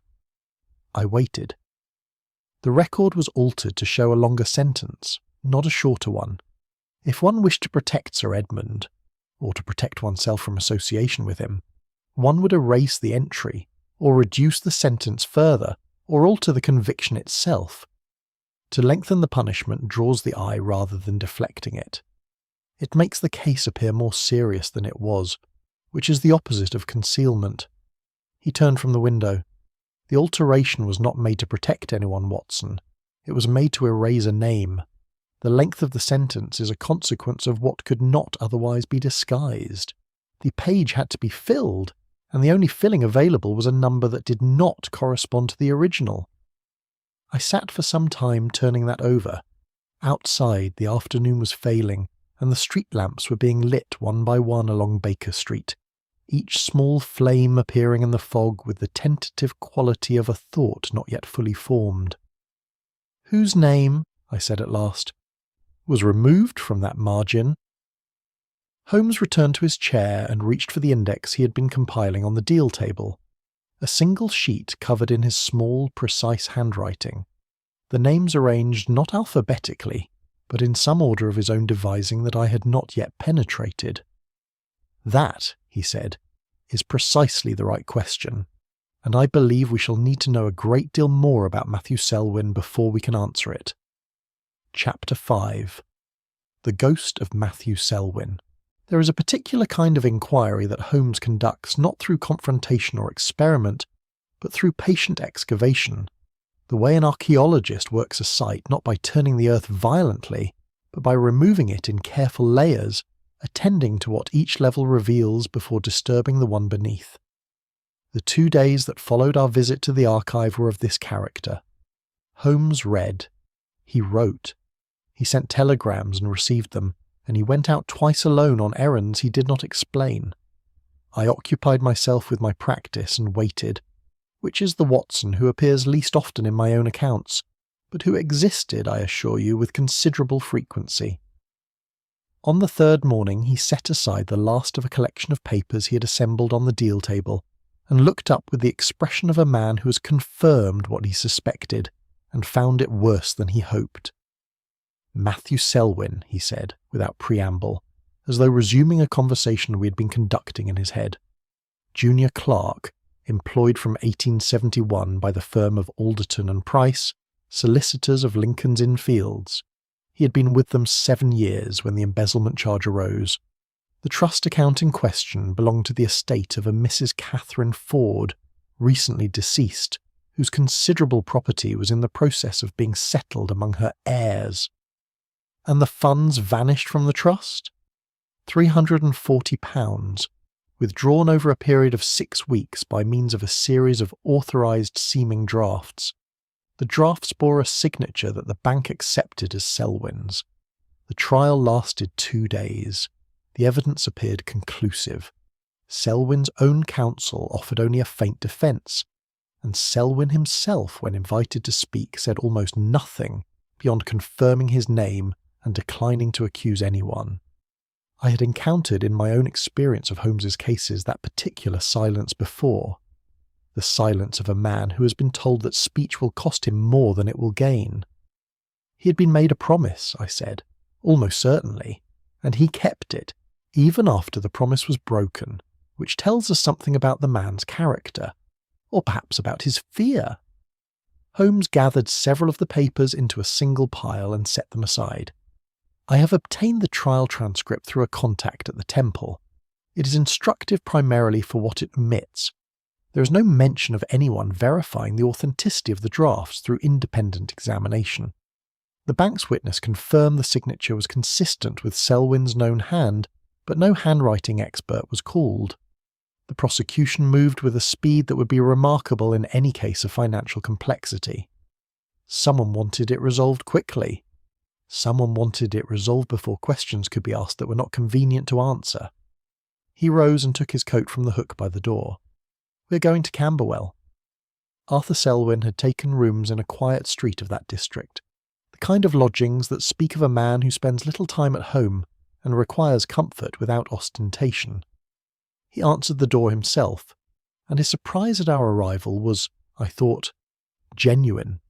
Speaker 1: I waited. The record was altered to show a longer sentence, not a shorter one. If one wished to protect Sir Edmund, or to protect oneself from association with him, one would erase the entry, or reduce the sentence further, or alter the conviction itself. To lengthen the punishment draws the eye rather than deflecting it. It makes the case appear more serious than it was, which is the opposite of concealment. He turned from the window. The alteration was not made to protect anyone, Watson. It was made to erase a name. The length of the sentence is a consequence of what could not otherwise be disguised. The page had to be filled, and the only filling available was a number that did not correspond to the original. I sat for some time turning that over. Outside, the afternoon was failing, and the street lamps were being lit one by one along Baker Street, each small flame appearing in the fog with the tentative quality of a thought not yet fully formed. "Whose name," I said at last, "was removed from that margin?" Holmes returned to his chair and reached for the index he had been compiling on the deal table. A single sheet covered in his small, precise handwriting. The names arranged not alphabetically, but in some order of his own devising that I had not yet penetrated. "That," he said, "is precisely the right question, and I believe we shall need to know a great deal more about Matthew Selwyn before we can answer it." Chapter 5. The Ghost of Matthew Selwyn. There is a particular kind of inquiry that Holmes conducts not through confrontation or experiment, but through patient excavation, the way an archaeologist works a site not by turning the earth violently, but by removing it in careful layers, attending to what each level reveals before disturbing the one beneath. The 2 days that followed our visit to the archive were of this character. Holmes read. He wrote. He sent telegrams and received them, and he went out twice alone on errands he did not explain. I occupied myself with my practice and waited, which is the Watson who appears least often in my own accounts, but who existed, I assure you, with considerable frequency. On the third morning he set aside the last of a collection of papers he had assembled on the deal table, and looked up with the expression of a man who has confirmed what he suspected, and found it worse than he hoped. "Matthew Selwyn," he said, without preamble, as though resuming a conversation we had been conducting in his head. "Junior clerk, employed from 1871 by the firm of Alderton and Price, solicitors of Lincoln's Inn Fields. He had been with them 7 years when the embezzlement charge arose. The trust account in question belonged to the estate of a Mrs. Catherine Ford, recently deceased, whose considerable property was in the process of being settled among her heirs. And the funds vanished from the trust? £340, withdrawn over a period of 6 weeks by means of a series of authorised seeming drafts. The drafts bore a signature that the bank accepted as Selwyn's. The trial lasted 2 days. The evidence appeared conclusive. Selwyn's own counsel offered only a faint defence, and Selwyn himself, when invited to speak, said almost nothing beyond confirming his name and declining to accuse anyone. I had encountered in my own experience of Holmes's cases that particular silence before, the silence of a man who has been told that speech will cost him more than it will gain. He had been made a promise, I said, almost certainly, and he kept it, even after the promise was broken, which tells us something about the man's character, or perhaps about his fear. Holmes gathered several of the papers into a single pile and set them aside. I have obtained the trial transcript through a contact at the Temple. It is instructive primarily for what it omits. There is no mention of anyone verifying the authenticity of the drafts through independent examination. The bank's witness confirmed the signature was consistent with Selwyn's known hand, but no handwriting expert was called. The prosecution moved with a speed that would be remarkable in any case of financial complexity. Someone wanted it resolved quickly. Someone wanted it resolved before questions could be asked that were not convenient to answer. He rose and took his coat from the hook by the door. "We're going to Camberwell." Arthur Selwyn had taken rooms in a quiet street of that district, the kind of lodgings that speak of a man who spends little time at home and requires comfort without ostentation. He answered the door himself, and his surprise at our arrival was, I thought, genuine.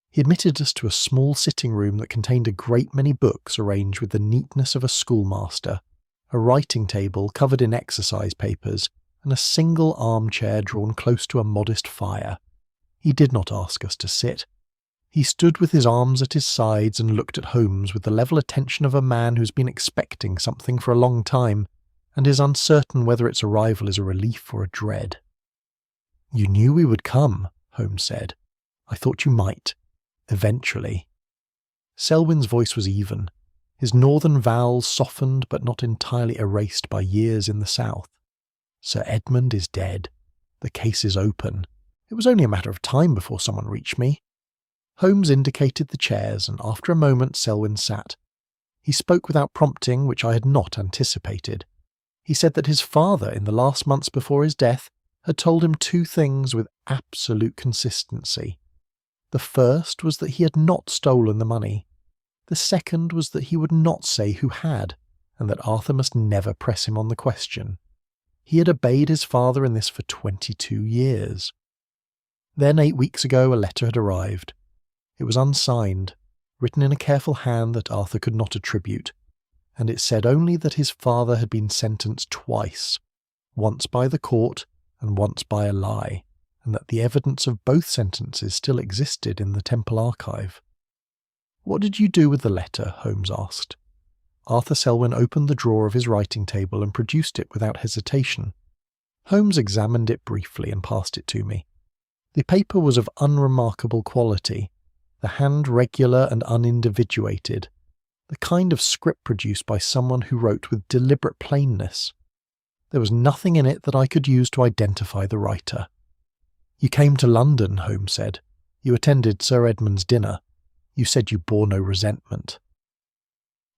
Speaker 1: He admitted us to a small sitting room that contained a great many books arranged with the neatness of a schoolmaster, a writing table covered in exercise papers, and a single armchair drawn close to a modest fire. He did not ask us to sit. He stood with his arms at his sides and looked at Holmes with the level attention of a man who's been expecting something for a long time and is uncertain whether its arrival is a relief or a dread. "You knew we would come," Holmes said. "I thought you might. Eventually." Selwyn's voice was even, his northern vowels softened but not entirely erased by years in the south. "Sir Edmund is dead. The case is open. It was only a matter of time before someone reached me." Holmes indicated the chairs, and after a moment Selwyn sat. He spoke without prompting, which I had not anticipated. He said that his father, in the last months before his death, had told him two things with absolute consistency. The first was that he had not stolen the money. The second was that he would not say who had, and that Arthur must never press him on the question. He had obeyed his father in this for 22 years. Then 8 weeks ago a letter had arrived. It was unsigned, written in a careful hand that Arthur could not attribute, and it said only that his father had been sentenced twice, once by the court and once by a lie, and that the evidence of both sentences still existed in the Temple archive. "What did you do with the letter?" Holmes asked. Arthur Selwyn opened the drawer of his writing table and produced it without hesitation. Holmes examined it briefly and passed it to me. The paper was of unremarkable quality, the hand regular and unindividuated, the kind of script produced by someone who wrote with deliberate plainness. There was nothing in it that I could use to identify the writer. "You came to London," Holmes said. "You attended Sir Edmund's dinner. You said you bore no resentment."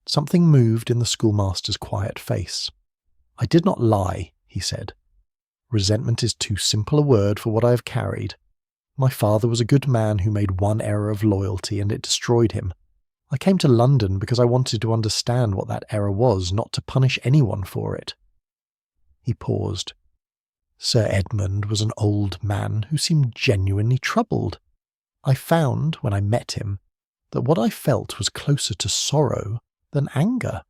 Speaker 1: Something moved in the schoolmaster's quiet face. "I did not lie," he said. "Resentment is too simple a word for what I have carried. My father was a good man who made one error of loyalty and it destroyed him. I came to London because I wanted to understand what that error was, not to punish anyone for it." He paused. "Sir Edmund was an old man who seemed genuinely troubled. I found, when I met him, that what I felt was closer to sorrow than anger."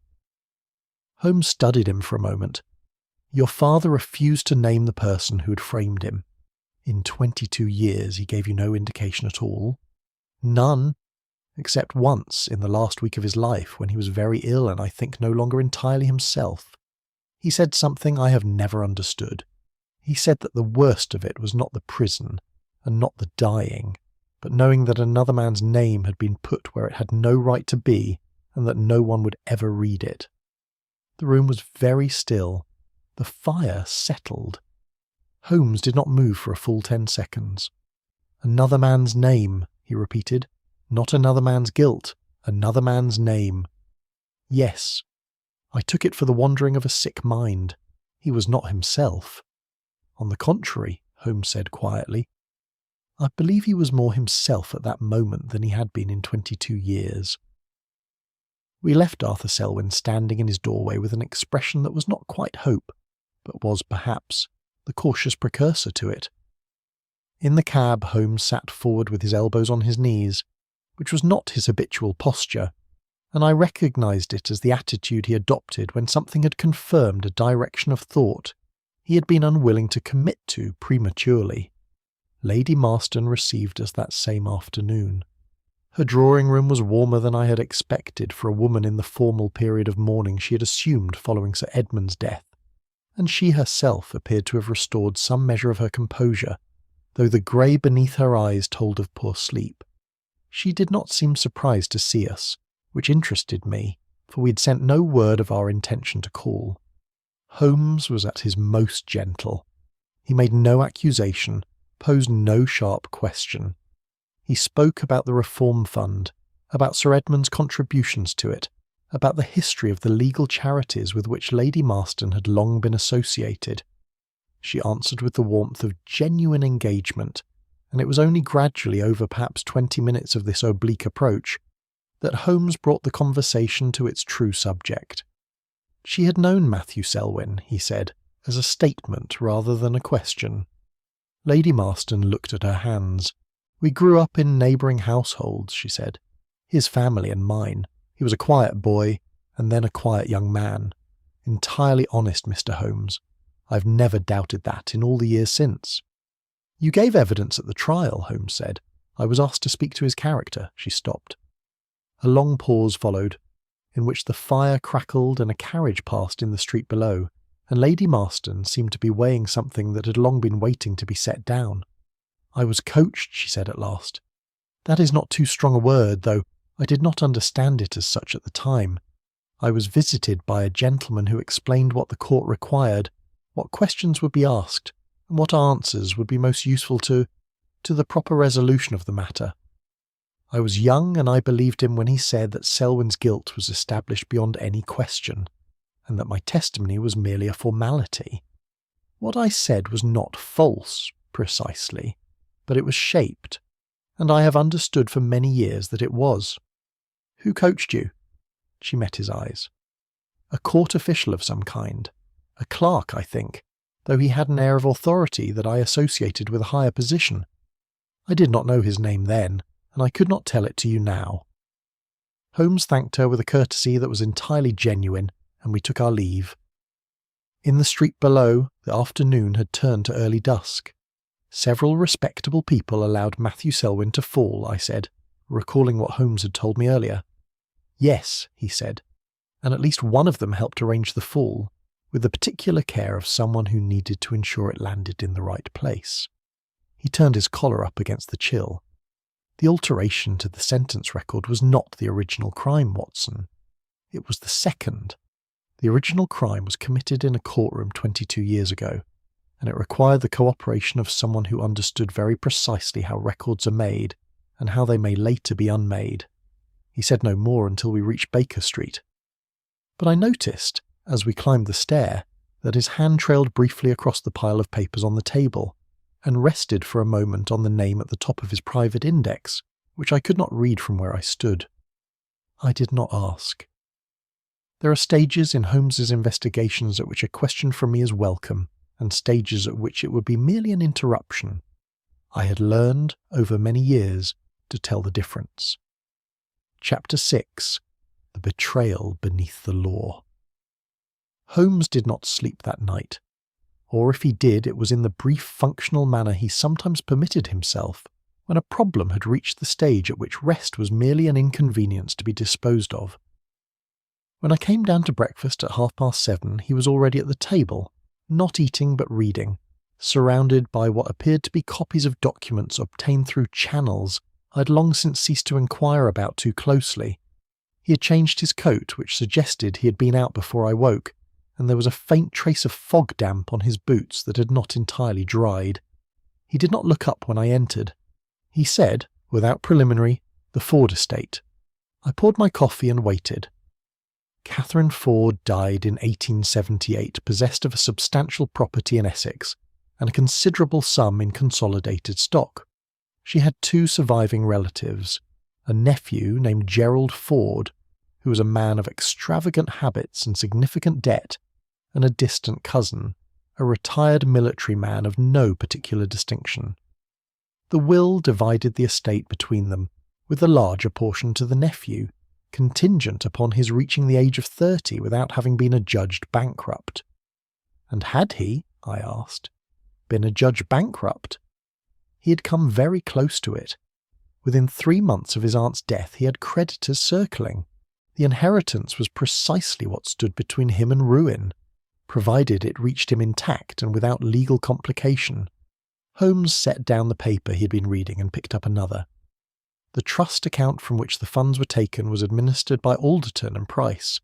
Speaker 1: Holmes studied him for a moment. "Your father refused to name the person who had framed him. In 22 years he gave you no indication at all?" "None, except once in the last week of his life when he was very ill and I think no longer entirely himself. He said something I have never understood. He said that the worst of it was not the prison, and not the dying, but knowing that another man's name had been put where it had no right to be, and that no one would ever read it." The room was very still. The fire settled. Holmes did not move for a full 10 seconds. "Another man's name," he repeated. "Not another man's guilt, another man's name." "Yes. I took it for the wandering of a sick mind. He was not himself." "On the contrary," Holmes said quietly, "I believe he was more himself at that moment than he had been in 22 years. We left Arthur Selwyn standing in his doorway with an expression that was not quite hope, but was, perhaps, the cautious precursor to it. In the cab, Holmes sat forward with his elbows on his knees, which was not his habitual posture, and I recognised it as the attitude he adopted when something had confirmed a direction of thought he had been unwilling to commit to prematurely. Lady Marston received us that same afternoon. Her drawing-room was warmer than I had expected for a woman in the formal period of mourning she had assumed following Sir Edmund's death, and she herself appeared to have restored some measure of her composure, though the grey beneath her eyes told of poor sleep. She did not seem surprised to see us, which interested me, for we had sent no word of our intention to call. Holmes was at his most gentle. He made no accusation, posed no sharp question. He spoke about the Reform Fund, about Sir Edmund's contributions to it, about the history of the legal charities with which Lady Marston had long been associated. She answered with the warmth of genuine engagement, and it was only gradually over perhaps 20 minutes of this oblique approach that Holmes brought the conversation to its true subject. She had known Matthew Selwyn, he said, as a statement rather than a question. Lady Marston looked at her hands. "We grew up in neighbouring households," she said. "His family and mine. He was a quiet boy, and then a quiet young man. Entirely honest, Mr. Holmes. I've never doubted that in all the years since." "You gave evidence at the trial," Holmes said. "I was asked to speak to his character." She stopped. A long pause followed, in which the fire crackled and a carriage passed in the street below, and Lady Marston seemed to be weighing something that had long been waiting to be set down. "I was coached," she said at last. "That is not too strong a word, though I did not understand it as such at the time. I was visited by a gentleman who explained what the court required, what questions would be asked, and what answers would be most useful to the proper resolution of the matter. I was young, and I believed him when he said that Selwyn's guilt was established beyond any question, and that my testimony was merely a formality. What I said was not false, precisely, but it was shaped, and I have understood for many years that it was." "Who coached you?" She met his eyes. "A court official of some kind. A clerk, I think, though he had an air of authority that I associated with a higher position. I did not know his name then, and I could not tell it to you now." Holmes thanked her with a courtesy that was entirely genuine, and we took our leave. In the street below, the afternoon had turned to early dusk. "Several respectable people allowed Matthew Selwyn to fall," I said, recalling what Holmes had told me earlier. "Yes," he said, "and at least one of them helped arrange the fall, with the particular care of someone who needed to ensure it landed in the right place." He turned his collar up against the chill. "The alteration to the sentence record was not the original crime, Watson. It was the second. The original crime was committed in a courtroom 22 years ago, and it required the cooperation of someone who understood very precisely how records are made and how they may later be unmade." He said no more until we reached Baker Street. But I noticed, as we climbed the stair, that his hand trailed briefly across the pile of papers on the table, and rested for a moment on the name at the top of his private index, which I could not read from where I stood. I did not ask. There are stages in Holmes's investigations at which a question from me is welcome, and stages at which it would be merely an interruption. I had learned, over many years, to tell the difference. Chapter 6. The Betrayal Beneath the Law. Holmes did not sleep that night, or if he did, it was in the brief functional manner he sometimes permitted himself when a problem had reached the stage at which rest was merely an inconvenience to be disposed of. When I came down to breakfast at 7:30, he was already at the table, not eating but reading, surrounded by what appeared to be copies of documents obtained through channels I had long since ceased to inquire about too closely. He had changed his coat, which suggested he had been out before I woke, and there was a faint trace of fog damp on his boots that had not entirely dried. He did not look up when I entered. He said, without preliminary, "The Ford estate." I poured my coffee and waited. Catherine Ford died in 1878, possessed of a substantial property in Essex, and a considerable sum in consolidated stock. She had two surviving relatives, a nephew named Gerald Ford, who was a man of extravagant habits and significant debt, and a distant cousin, a retired military man of no particular distinction. The will divided the estate between them, with the larger portion to the nephew, contingent upon his reaching the age of 30 without having been adjudged bankrupt. And had he, I asked, been adjudged bankrupt? He had come very close to it. Within 3 months of his aunt's death he had creditors circling. The inheritance was precisely what stood between him and ruin, provided it reached him intact and without legal complication. Holmes set down the paper he had been reading and picked up another. The trust account from which the funds were taken was administered by Alderton and Price.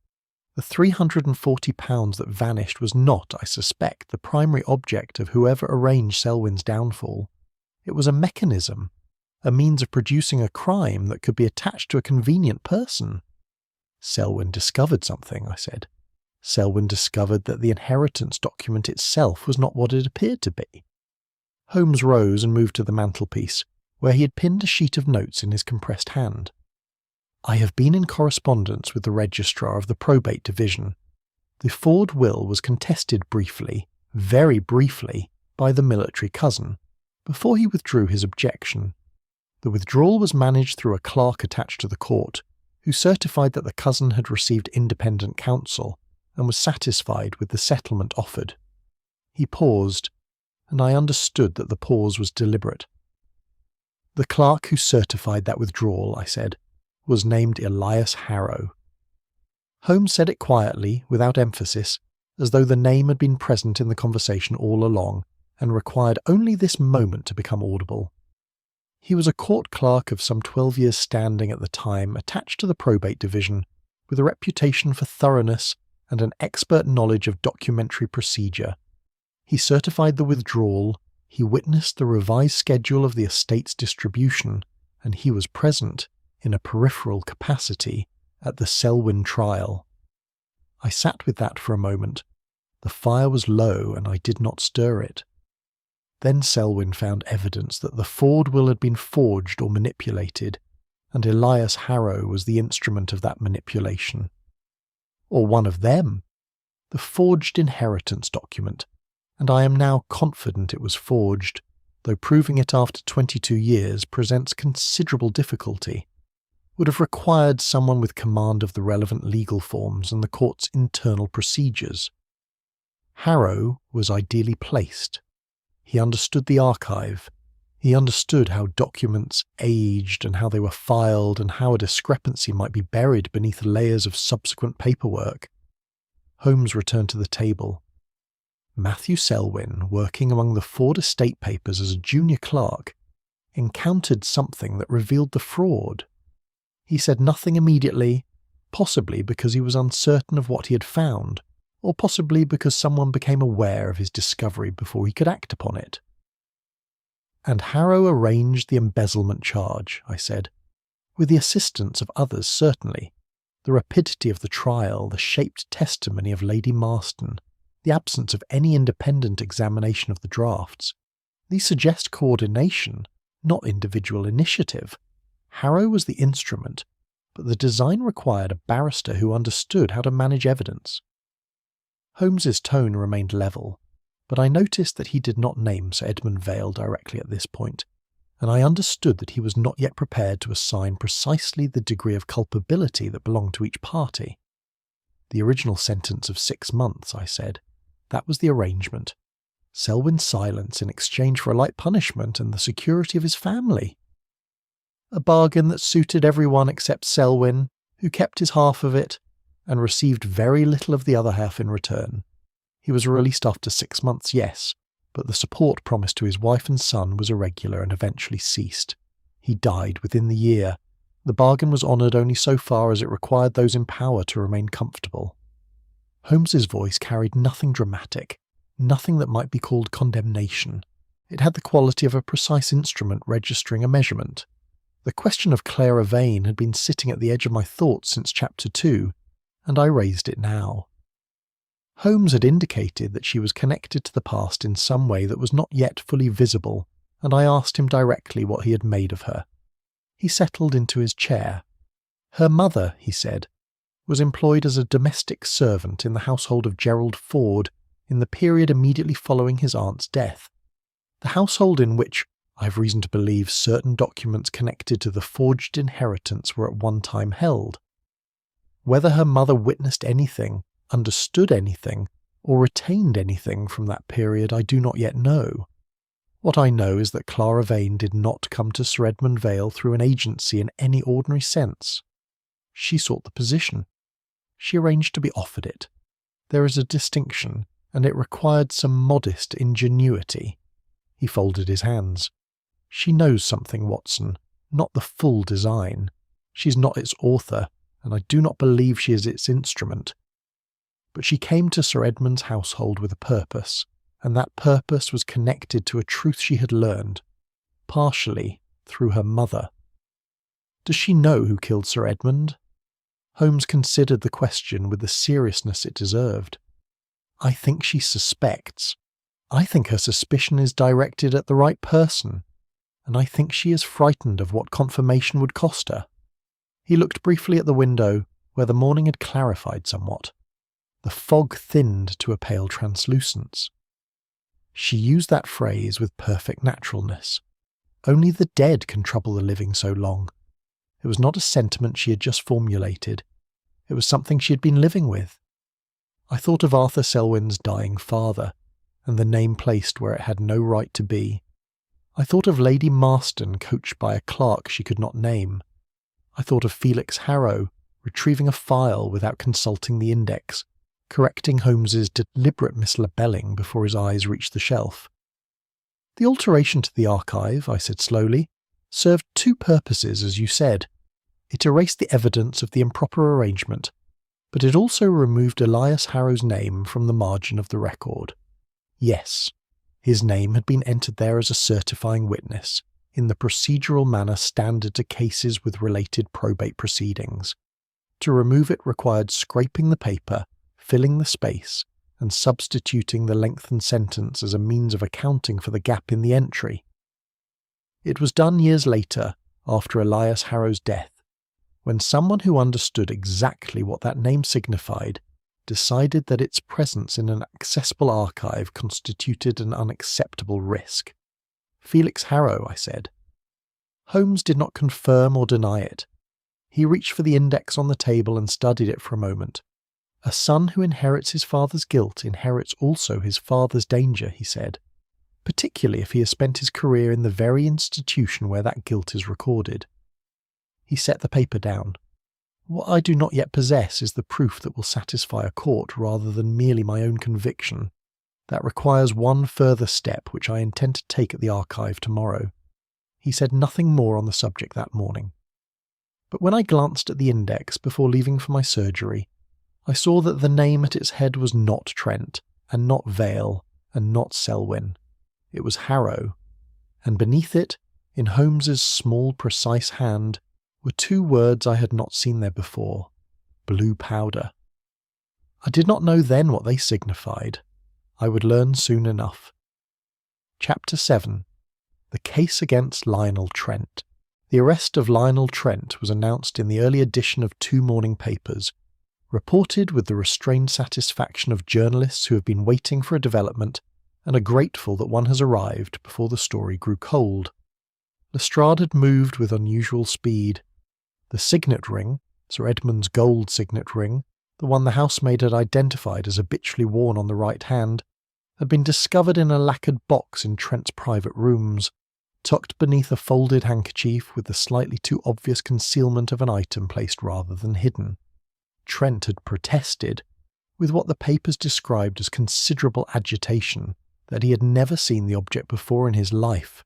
Speaker 1: The £340 that vanished was not, I suspect, the primary object of whoever arranged Selwyn's downfall. It was a mechanism, a means of producing a crime that could be attached to a convenient person. Selwyn discovered something, I said. Selwyn discovered that the inheritance document itself was not what it appeared to be. Holmes rose and moved to the mantelpiece, where he had pinned a sheet of notes in his compressed hand. I have been in correspondence with the registrar of the probate division. The Ford will was contested briefly, very briefly, by the military cousin, before he withdrew his objection. The withdrawal was managed through a clerk attached to the court, who certified that the cousin had received independent counsel and was satisfied with the settlement offered. He paused, and I understood that the pause was deliberate. The clerk who certified that withdrawal, I said, was named Elias Harrow. Holmes said it quietly, without emphasis, as though the name had been present in the conversation all along and required only this moment to become audible. He was a court clerk of some 12 years' standing at the time, attached to the probate division, with a reputation for thoroughness and an expert knowledge of documentary procedure. He certified the withdrawal, he witnessed the revised schedule of the estate's distribution, and he was present, in a peripheral capacity, at the Selwyn trial. I sat with that for a moment. The fire was low, and I did not stir it. Then Selwyn found evidence that the Ford will had been forged or manipulated, and Elias Harrow was the instrument of that manipulation. Or one of them. The forged inheritance document, and I am now confident it was forged, though proving it after 22 years presents considerable difficulty, would have required someone with command of the relevant legal forms and the court's internal procedures. Harrow was ideally placed. He understood the archive. He understood how documents aged and how they were filed and how a discrepancy might be buried beneath layers of subsequent paperwork. Holmes returned to the table. Matthew Selwyn, working among the Ford estate papers as a junior clerk, encountered something that revealed the fraud. He said nothing immediately, possibly because he was uncertain of what he had found, or possibly because someone became aware of his discovery before he could act upon it. And Harrow arranged the embezzlement charge, I said, with the assistance of others certainly. The rapidity of the trial, the shaped testimony of Lady Marston, the absence of any independent examination of the drafts, these suggest coordination, not individual initiative. Harrow was the instrument, but the design required a barrister who understood how to manage evidence. Holmes's tone remained level, but I noticed that he did not name Sir Edmund Vale directly at this point, and I understood that he was not yet prepared to assign precisely the degree of culpability that belonged to each party. The original sentence of 6 months, I said, that was the arrangement. Selwyn's silence in exchange for a light punishment and the security of his family. A bargain that suited everyone except Selwyn, who kept his half of it, and received very little of the other half in return. He was released after 6 months, yes, but the support promised to his wife and son was irregular and eventually ceased. He died within the year. The bargain was honoured only so far as it required those in power to remain comfortable. Holmes's voice carried nothing dramatic, nothing that might be called condemnation. It had the quality of a precise instrument registering a measurement. The question of Clara Vane had been sitting at the edge of my thoughts since Chapter 2, and I raised it now. Holmes had indicated that she was connected to the past in some way that was not yet fully visible, and I asked him directly what he had made of her. He settled into his chair. Her mother, he said, was employed as a domestic servant in the household of Gerald Ford in the period immediately following his aunt's death, the household in which, I have reason to believe, certain documents connected to the forged inheritance were at one time held. Whether her mother witnessed anything, understood anything, or retained anything from that period I do not yet know. What I know is that Clara Vane did not come to Sir Edmund Vale through an agency in any ordinary sense. She sought the position. She arranged to be offered it. There is a distinction, and it required some modest ingenuity. He folded his hands. She knows something, Watson, not the full design. She is not its author, and I do not believe she is its instrument. But she came to Sir Edmund's household with a purpose, and that purpose was connected to a truth she had learned, partially through her mother. Does she know who killed Sir Edmund? Holmes considered the question with the seriousness it deserved. "I think she suspects. I think her suspicion is directed at the right person, and I think she is frightened of what confirmation would cost her." He looked briefly at the window, where the morning had clarified somewhat. The fog thinned to a pale translucence. She used that phrase with perfect naturalness. Only the dead can trouble the living so long. It was not a sentiment she had just formulated. It was something she had been living with. I thought of Arthur Selwyn's dying father, and the name placed where it had no right to be. I thought of Lady Marston coached by a clerk she could not name. I thought of Felix Harrow retrieving a file without consulting the index, correcting Holmes's deliberate mislabelling before his eyes reached the shelf. "The alteration to the archive," I said slowly, "served two purposes, as you said. It erased the evidence of the improper arrangement, but it also removed Elias Harrow's name from the margin of the record. Yes, his name had been entered there as a certifying witness, in the procedural manner standard to cases with related probate proceedings. To remove it required scraping the paper, filling the space, and substituting the lengthened sentence as a means of accounting for the gap in the entry. It was done years later, after Elias Harrow's death, when someone who understood exactly what that name signified decided that its presence in an accessible archive constituted an unacceptable risk. "Felix Harrow," I said. Holmes did not confirm or deny it. He reached for the index on the table and studied it for a moment. "A son who inherits his father's guilt inherits also his father's danger," he said, "particularly if he has spent his career in the very institution where that guilt is recorded." He set the paper down. "What I do not yet possess is the proof that will satisfy a court rather than merely my own conviction. That requires one further step which I intend to take at the archive tomorrow." He said nothing more on the subject that morning. But when I glanced at the index before leaving for my surgery, I saw that the name at its head was not Trent, and not Vale, and not Selwyn. It was Harrow, and beneath it, in Holmes's small, precise hand, were two words I had not seen there before: blue powder. I did not know then what they signified. I would learn soon enough. Chapter 7. The Case Against Lionel Trent. The arrest of Lionel Trent was announced in the early edition of 2 morning papers, reported with the restrained satisfaction of journalists who have been waiting for a development and are grateful that one has arrived before the story grew cold. Lestrade had moved with unusual speed. The signet ring, Sir Edmund's gold signet ring, the one the housemaid had identified as habitually worn on the right hand, had been discovered in a lacquered box in Trent's private rooms, tucked beneath a folded handkerchief with the slightly too obvious concealment of an item placed rather than hidden. Trent had protested, with what the papers described as considerable agitation, that he had never seen the object before in his life.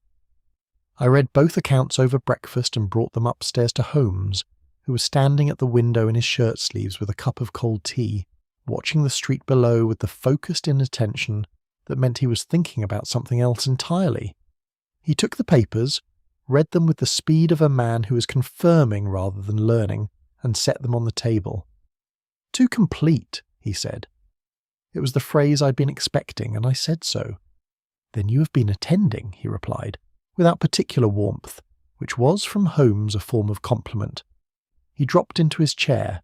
Speaker 1: I read both accounts over breakfast and brought them upstairs to Holmes, who was standing at the window in his shirt sleeves with a cup of cold tea, watching the street below with the focused inattention that meant he was thinking about something else entirely. He took the papers, read them with the speed of a man who is confirming rather than learning, and set them on the table. "Too complete," he said. It was the phrase I'd been expecting, and I said so. "Then you have been attending," he replied, without particular warmth, which was from Holmes a form of compliment. He dropped into his chair.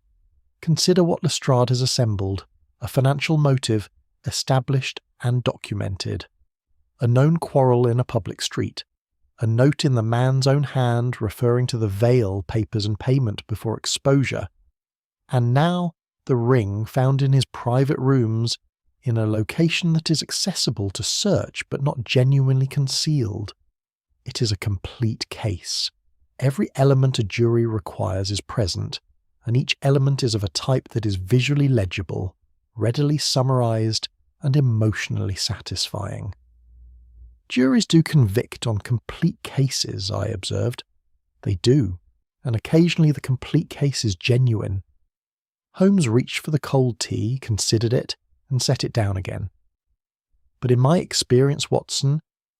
Speaker 1: "Consider what Lestrade has assembled: a financial motive, established and documented. A known quarrel in a public street. A note in the man's own hand referring to the Vale papers and payment before exposure. And now the ring found in his private rooms in a location that is accessible to search but not genuinely concealed. It is a complete case. Every element a jury requires is present, and each element is of a type that is visually legible, readily summarized, and emotionally satisfying." "Juries do convict on complete cases," I observed. "They do, and occasionally the complete case is genuine." Holmes reached for the cold tea, considered it, and set it down again. "But in my experience, Watson,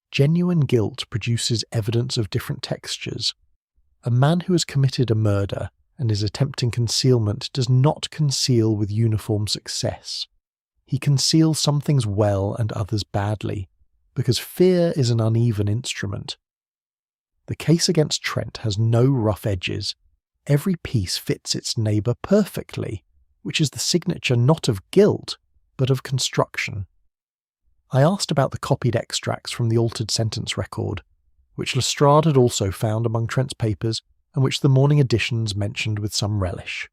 Speaker 1: genuine guilt produces evidence of different textures. A man who has committed a murder and his attempting concealment does not conceal with uniform success. He conceals some things well and others badly, because fear is an uneven instrument. The case against Trent has no rough edges. Every piece fits its neighbour perfectly, which is the signature not of guilt, but of construction. I asked about the copied extracts from the altered sentence record, which Lestrade had also found among Trent's papers and which the morning editions mentioned with some relish.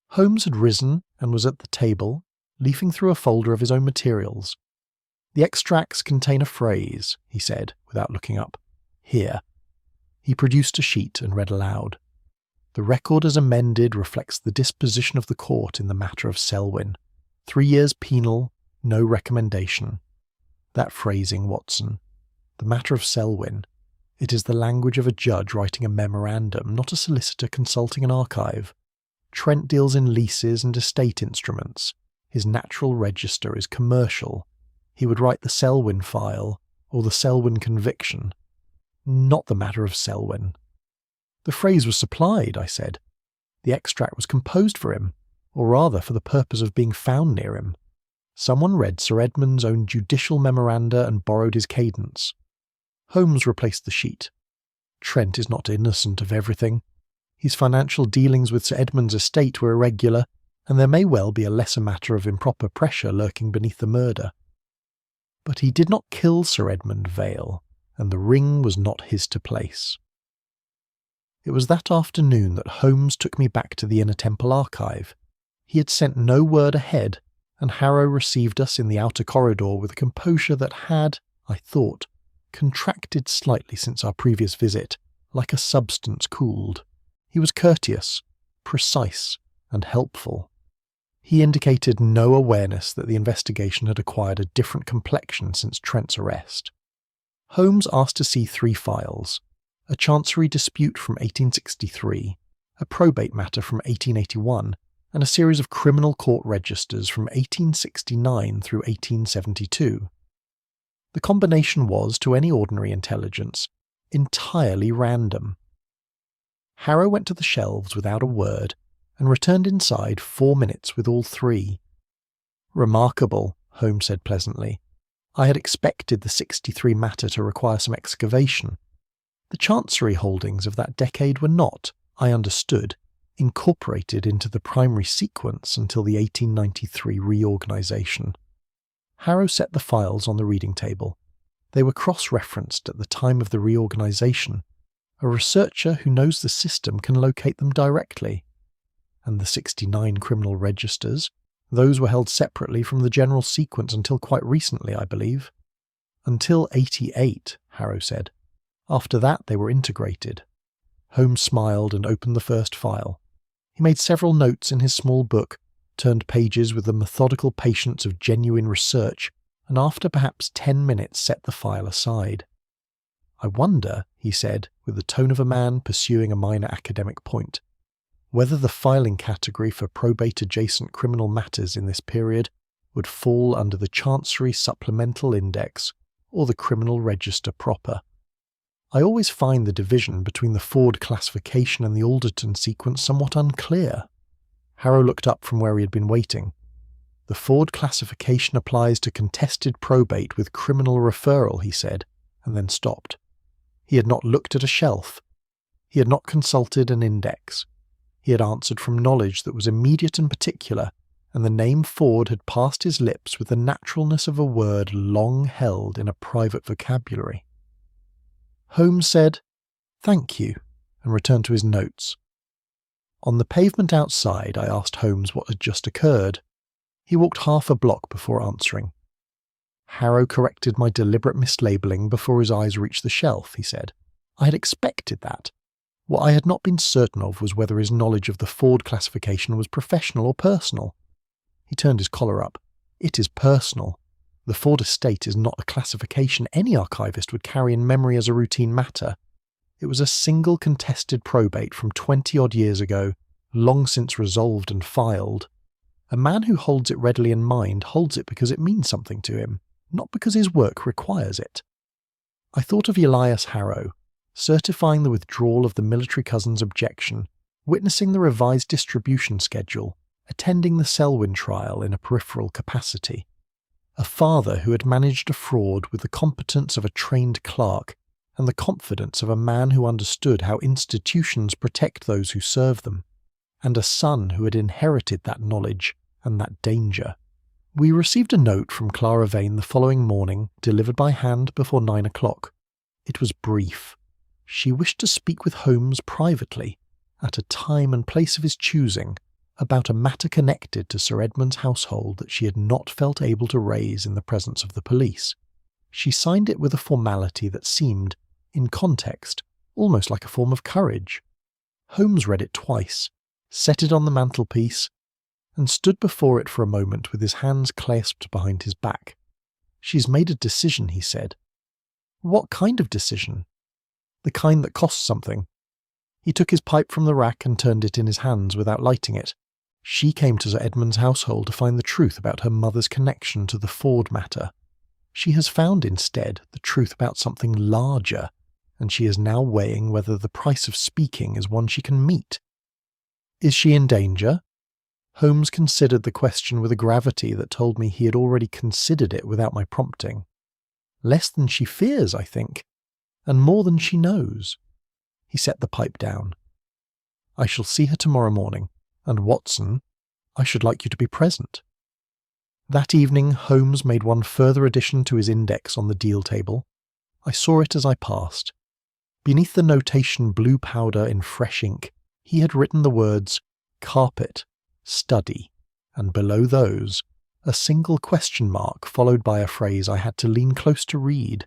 Speaker 1: Holmes had risen and was at the table, leafing through a folder of his own materials. "The extracts contain a phrase," he said, without looking up. "Here." He produced a sheet and read aloud. "The record as amended reflects the disposition of the court in the matter of Selwyn. 3 years penal, no recommendation." That phrasing, Watson. The matter of Selwyn. It is the language of a judge writing a memorandum, not a solicitor consulting an archive. Trent deals in leases and estate instruments. His natural register is commercial. He would write the Selwyn file, or the Selwyn conviction. Not the matter of Selwyn. "The phrase was supplied," I said. "The extract was composed for him, or rather for the purpose of being found near him. Someone read Sir Edmund's own judicial memoranda and borrowed his cadence." Holmes replaced the sheet. "Trent is not innocent of everything. His financial dealings with Sir Edmund's estate were irregular, and there may well be a lesser matter of improper pressure lurking beneath the murder. But he did not kill Sir Edmund Vale, and the ring was not his to place." It was that afternoon that Holmes took me back to the Inner Temple archive. He had sent no word ahead, and Harrow received us in the outer corridor with a composure that had, I thought, contracted slightly since our previous visit, like a substance cooled. He was courteous, precise, and helpful. He indicated no awareness that the investigation had acquired a different complexion since Trent's arrest. Holmes asked to see 3 files: a chancery dispute from 1863, a probate matter from 1881, and a series of criminal court registers from 1869 through 1872. The combination was, to any ordinary intelligence, entirely random. Harrow went to the shelves without a word and returned inside 4 minutes with all 3. "Remarkable," Holmes said pleasantly. "I had expected the 63 matter to require some excavation. The chancery holdings of that decade were not, I understood, incorporated into the primary sequence until the 1893 reorganisation." Harrow set the files on the reading table. They were cross-referenced at the time of the reorganisation. A researcher who knows the system can locate them directly. And the 69 criminal registers, those were held separately from the general sequence until quite recently, I believe. "Until 88, Harrow said. "After that they were integrated." Holmes smiled and opened the first file. He made several notes in his small book, turned pages with the methodical patience of genuine research, and after perhaps 10 minutes set the file aside. "I wonder," he said, with the tone of a man pursuing a minor academic point, "whether the filing category for probate-adjacent criminal matters in this period would fall under the Chancery Supplemental Index or the Criminal Register proper. I always find the division between the Ford classification and the Alderton sequence somewhat unclear." Harrow looked up from where he had been waiting. "The Ford classification applies to contested probate with criminal referral," he said, and then stopped. He had not looked at a shelf. He had not consulted an index. He had answered from knowledge that was immediate and particular, and the name Ford had passed his lips with the naturalness of a word long held in a private vocabulary. Holmes said, "Thank you," and returned to his notes. On the pavement outside, I asked Holmes what had just occurred. He walked half a block before answering. "Harrow corrected my deliberate mislabelling before his eyes reached the shelf," he said. "I had expected that. What I had not been certain of was whether his knowledge of the Ford classification was professional or personal." He turned his collar up. "It is personal. The Ford estate is not a classification any archivist would carry in memory as a routine matter. It was a single contested probate from 20-odd years ago, long since resolved and filed. A man who holds it readily in mind holds it because it means something to him, not because his work requires it." I thought of Elias Harrow, certifying the withdrawal of the military cousin's objection, witnessing the revised distribution schedule, attending the Selwyn trial in a peripheral capacity. A father who had managed a fraud with the competence of a trained clerk and the confidence of a man who understood how institutions protect those who serve them, and a son who had inherited that knowledge and that danger. We received a note from Clara Vane the following morning, delivered by hand before 9 o'clock. It was brief. She wished to speak with Holmes privately, at a time and place of his choosing, about a matter connected to Sir Edmund's household that she had not felt able to raise in the presence of the police. She signed it with a formality that seemed, in context, almost like a form of courage. Holmes read it twice, set it on the mantelpiece, and stood before it for a moment with his hands clasped behind his back. "She's made a decision," he said. "What kind of decision?" "The kind that costs something." He took his pipe from the rack and turned it in his hands without lighting it. "She came to Sir Edmund's household to find the truth about her mother's connection to the Ford matter. She has found instead the truth about something larger, and she is now weighing whether the price of speaking is one she can meet." "Is she in danger?" Holmes considered the question with a gravity that told me he had already considered it without my prompting. "Less than she fears, I think, and more than she knows." He set the pipe down. "I shall see her tomorrow morning, and Watson, I should like you to be present." That evening Holmes made one further addition to his index on the deal table. I saw it as I passed. Beneath the notation blue powder in fresh ink, he had written the words "carpet," "study," and below those, a single question mark followed by a phrase I had to lean close to read.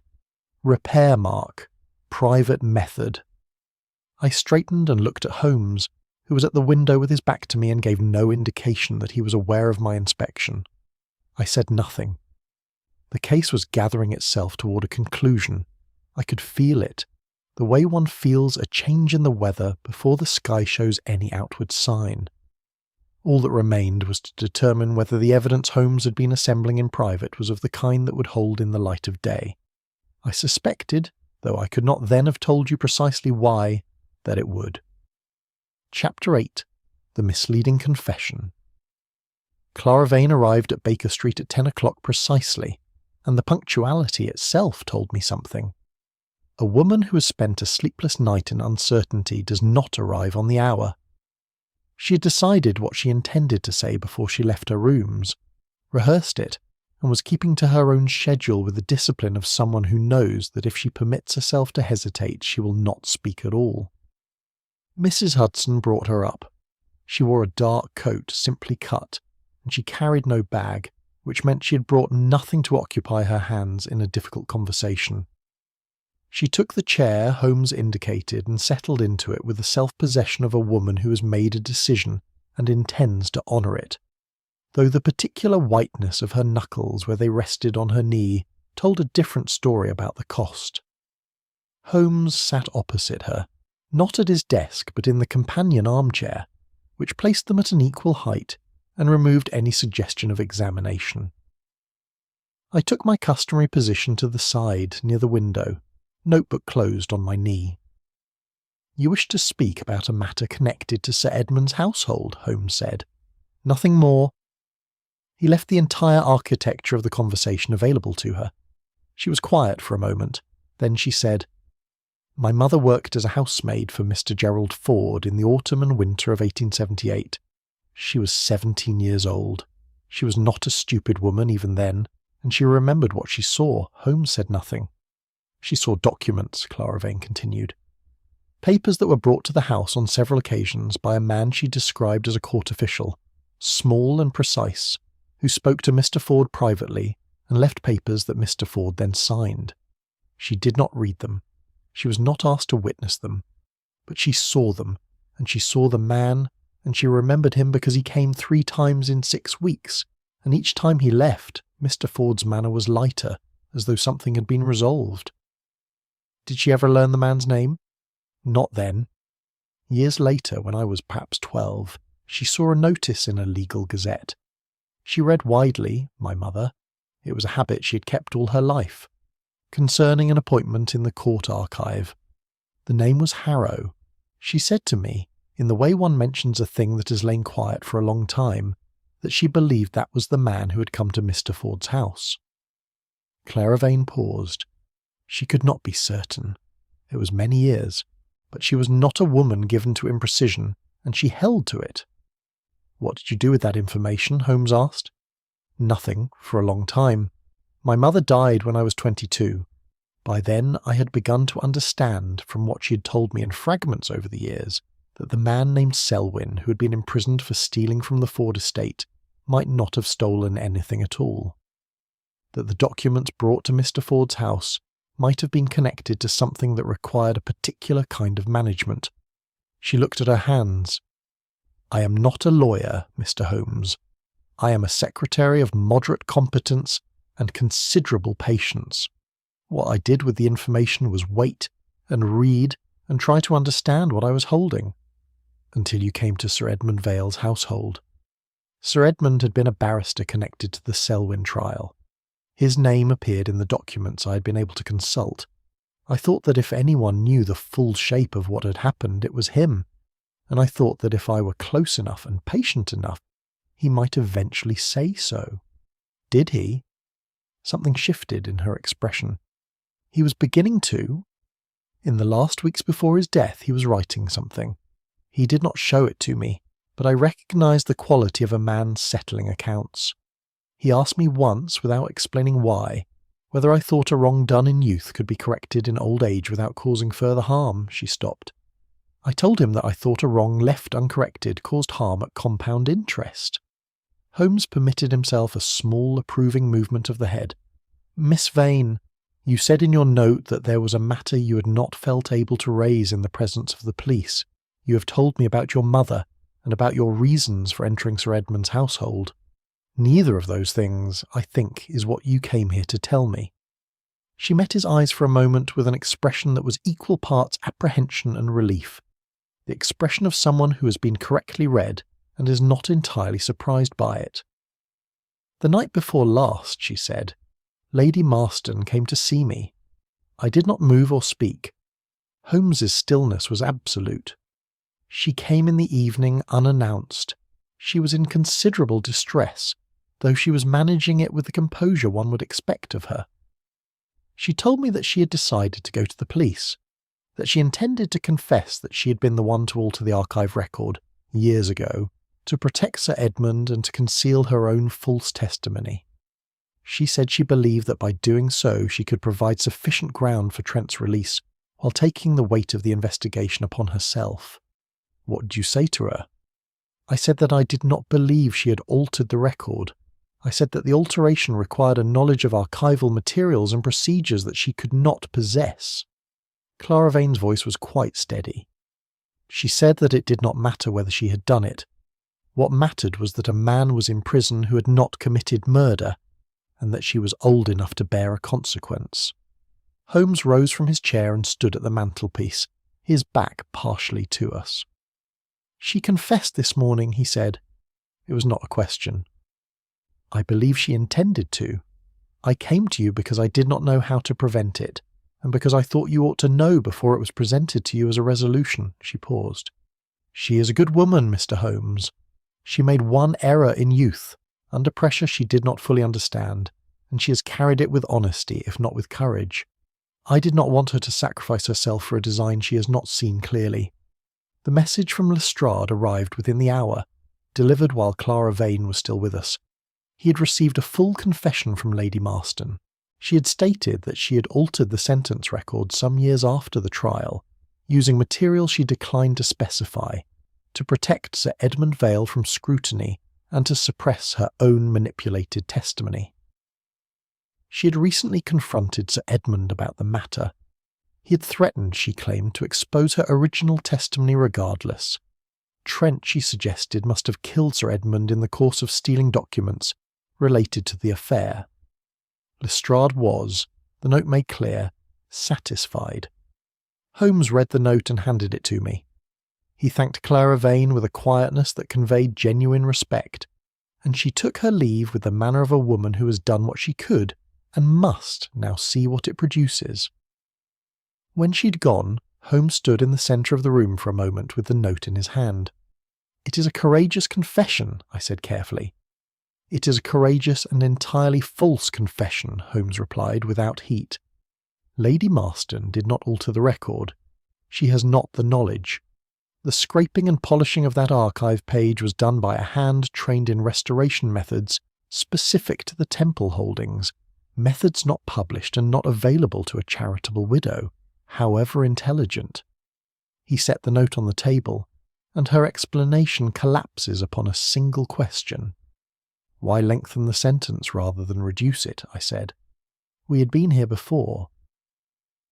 Speaker 1: "Repair mark, private method." I straightened and looked at Holmes, who was at the window with his back to me and gave no indication that he was aware of my inspection. I said nothing. The case was gathering itself toward a conclusion. I could feel it, the way one feels a change in the weather before the sky shows any outward sign. All that remained was to determine whether the evidence Holmes had been assembling in private was of the kind that would hold in the light of day. I suspected, though I could not then have told you precisely why, that it would. Chapter 8. The Misleading Confession. Clara Vane arrived at Baker Street at 10 o'clock precisely, and the punctuality itself told me something. A woman who has spent a sleepless night in uncertainty does not arrive on the hour. She had decided what she intended to say before she left her rooms, rehearsed it, and was keeping to her own schedule with the discipline of someone who knows that if she permits herself to hesitate, she will not speak at all. Mrs. Hudson brought her up. She wore a dark coat, simply cut, and she carried no bag, which meant she had brought nothing to occupy her hands in a difficult conversation. She took the chair Holmes indicated and settled into it with the self-possession of a woman who has made a decision and intends to honour it, though the particular whiteness of her knuckles where they rested on her knee told a different story about the cost. Holmes sat opposite her, not at his desk but in the companion armchair, which placed them at an equal height and removed any suggestion of examination. I took my customary position to the side, near the window, notebook closed on my knee. "You wish to speak about a matter connected to Sir Edmund's household," Holmes said. "Nothing more." He left the entire architecture of the conversation available to her. She was quiet for a moment. Then she said, "My mother worked as a housemaid for Mr. Gerald Ford in the autumn and winter of 1878. She was 17 years old. She was not a stupid woman even then, and she remembered what she saw." Holmes said nothing. "She saw documents," Clara Vane continued. "Papers that were brought to the house on several occasions by a man she described as a court official, small and precise, who spoke to Mr. Ford privately and left papers that Mr. Ford then signed. She did not read them. She was not asked to witness them. But she saw them, and she saw the man, and she remembered him because he came 3 times in 6 weeks, and each time he left, Mr. Ford's manner was lighter, as though something had been resolved." "Did she ever learn the man's name?" "Not then. Years later, when I was perhaps 12, she saw a notice in a legal gazette. She read widely, my mother. It was a habit she had kept all her life. Concerning an appointment in the court archive. The name was Harrow. She said to me, in the way one mentions a thing that has lain quiet for a long time, that she believed that was the man who had come to Mr. Ford's house. Clara Vane paused. She could not be certain. It was many years, but she was not a woman given to imprecision, and she held to it. "What did you do with that information?" Holmes asked. "Nothing, for a long time. My mother died when I was 22. By then I had begun to understand, from what she had told me in fragments over the years, that the man named Selwyn, who had been imprisoned for stealing from the Ford estate, might not have stolen anything at all. That the documents brought to Mr. Ford's house might have been connected to something that required a particular kind of management." She looked at her hands. "I am not a lawyer, Mr. Holmes. I am a secretary of moderate competence and considerable patience. What I did with the information was wait and read and try to understand what I was holding. Until you came to Sir Edmund Vale's household. Sir Edmund had been a barrister connected to the Selwyn trial. His name appeared in the documents I had been able to consult. I thought that if anyone knew the full shape of what had happened, it was him, and I thought that if I were close enough and patient enough, he might eventually say so. Did he?" Something shifted in her expression. "He was beginning to. In the last weeks before his death, he was writing something. He did not show it to me, but I recognized the quality of a man settling accounts. He asked me once, without explaining why, whether I thought a wrong done in youth could be corrected in old age without causing further harm." She stopped. "I told him that I thought a wrong left uncorrected caused harm at compound interest." Holmes permitted himself a small, approving movement of the head. "Miss Vane, you said in your note that there was a matter you had not felt able to raise in the presence of the police. You have told me about your mother and about your reasons for entering Sir Edmund's household. Neither of those things, I think, is what you came here to tell me." She met his eyes for a moment with an expression that was equal parts apprehension and relief, the expression of someone who has been correctly read and is not entirely surprised by it. "The night before last," she said, "Lady Marston came to see me. I did not move or speak. Holmes's stillness was absolute. She came in the evening unannounced. She was in considerable distress, though she was managing it with the composure one would expect of her. She told me that she had decided to go to the police, that she intended to confess that she had been the one to alter the archive record, years ago, to protect Sir Edmund and to conceal her own false testimony. She said she believed that by doing so she could provide sufficient ground for Trent's release, while taking the weight of the investigation upon herself. What did you say to her?" "I said that I did not believe she had altered the record. I said that the alteration required a knowledge of archival materials and procedures that she could not possess." Clara Vane's voice was quite steady. She said that it did not matter whether she had done it. What mattered was that a man was in prison who had not committed murder, and that she was old enough to bear a consequence. Holmes rose from his chair and stood at the mantelpiece, his back partially to us. "She confessed this morning," he said. It was not a question. "I believe she intended to. I came to you because I did not know how to prevent it, and because I thought you ought to know before it was presented to you as a resolution." She paused. "She is a good woman, Mr. Holmes. She made one error in youth, under pressure she did not fully understand, and she has carried it with honesty, if not with courage. I did not want her to sacrifice herself for a design she has not seen clearly." The message from Lestrade arrived within the hour, delivered while Clara Vane was still with us. He had received a full confession from Lady Marston. She had stated that she had altered the sentence record some years after the trial, using material she declined to specify, to protect Sir Edmund Vale from scrutiny and to suppress her own manipulated testimony. She had recently confronted Sir Edmund about the matter. He had threatened, she claimed, to expose her original testimony regardless. Trent, she suggested, must have killed Sir Edmund in the course of stealing documents related to the affair. Lestrade was, the note made clear, satisfied. Holmes read the note and handed it to me. He thanked Clara Vane with a quietness that conveyed genuine respect, and she took her leave with the manner of a woman who has done what she could and must now see what it produces. When she'd gone, Holmes stood in the centre of the room for a moment with the note in his hand. "It is a courageous confession," I said carefully. "It is a courageous and entirely false confession," Holmes replied without heat. "Lady Marston did not alter the record. She has not the knowledge. The scraping and polishing of that archive page was done by a hand trained in restoration methods specific to the Temple holdings, methods not published and not available to a charitable widow, however intelligent." He set the note on the table, and her explanation collapses upon a single question. "Why lengthen the sentence rather than reduce it?" I said. We had been here before.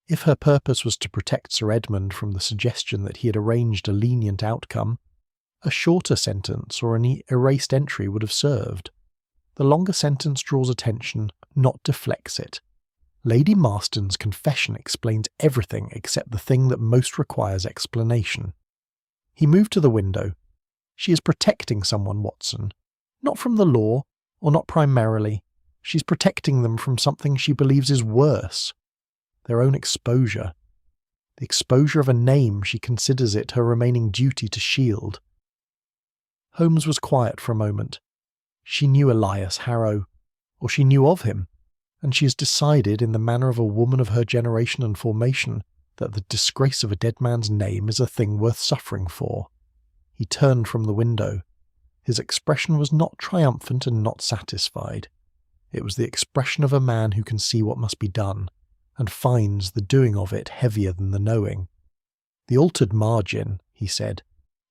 Speaker 1: If her purpose was to protect Sir Edmund from the suggestion that he had arranged a lenient outcome, a shorter sentence or an erased entry would have served. The longer sentence draws attention, not deflects it. Lady Marston's confession explains everything except the thing that most requires explanation. He moved to the window. "She is protecting someone, Watson. Not from the law, or not primarily. She's protecting them from something she believes is worse. Their own exposure. The exposure of a name she considers it her remaining duty to shield." Holmes was quiet for a moment. She knew Elias Harrow, or she knew of him, and she has decided, in the manner of a woman of her generation and formation, that the disgrace of a dead man's name is a thing worth suffering for. He turned from the window. His expression was not triumphant and not satisfied. It was the expression of a man who can see what must be done, and finds the doing of it heavier than the knowing. "The altered margin," he said,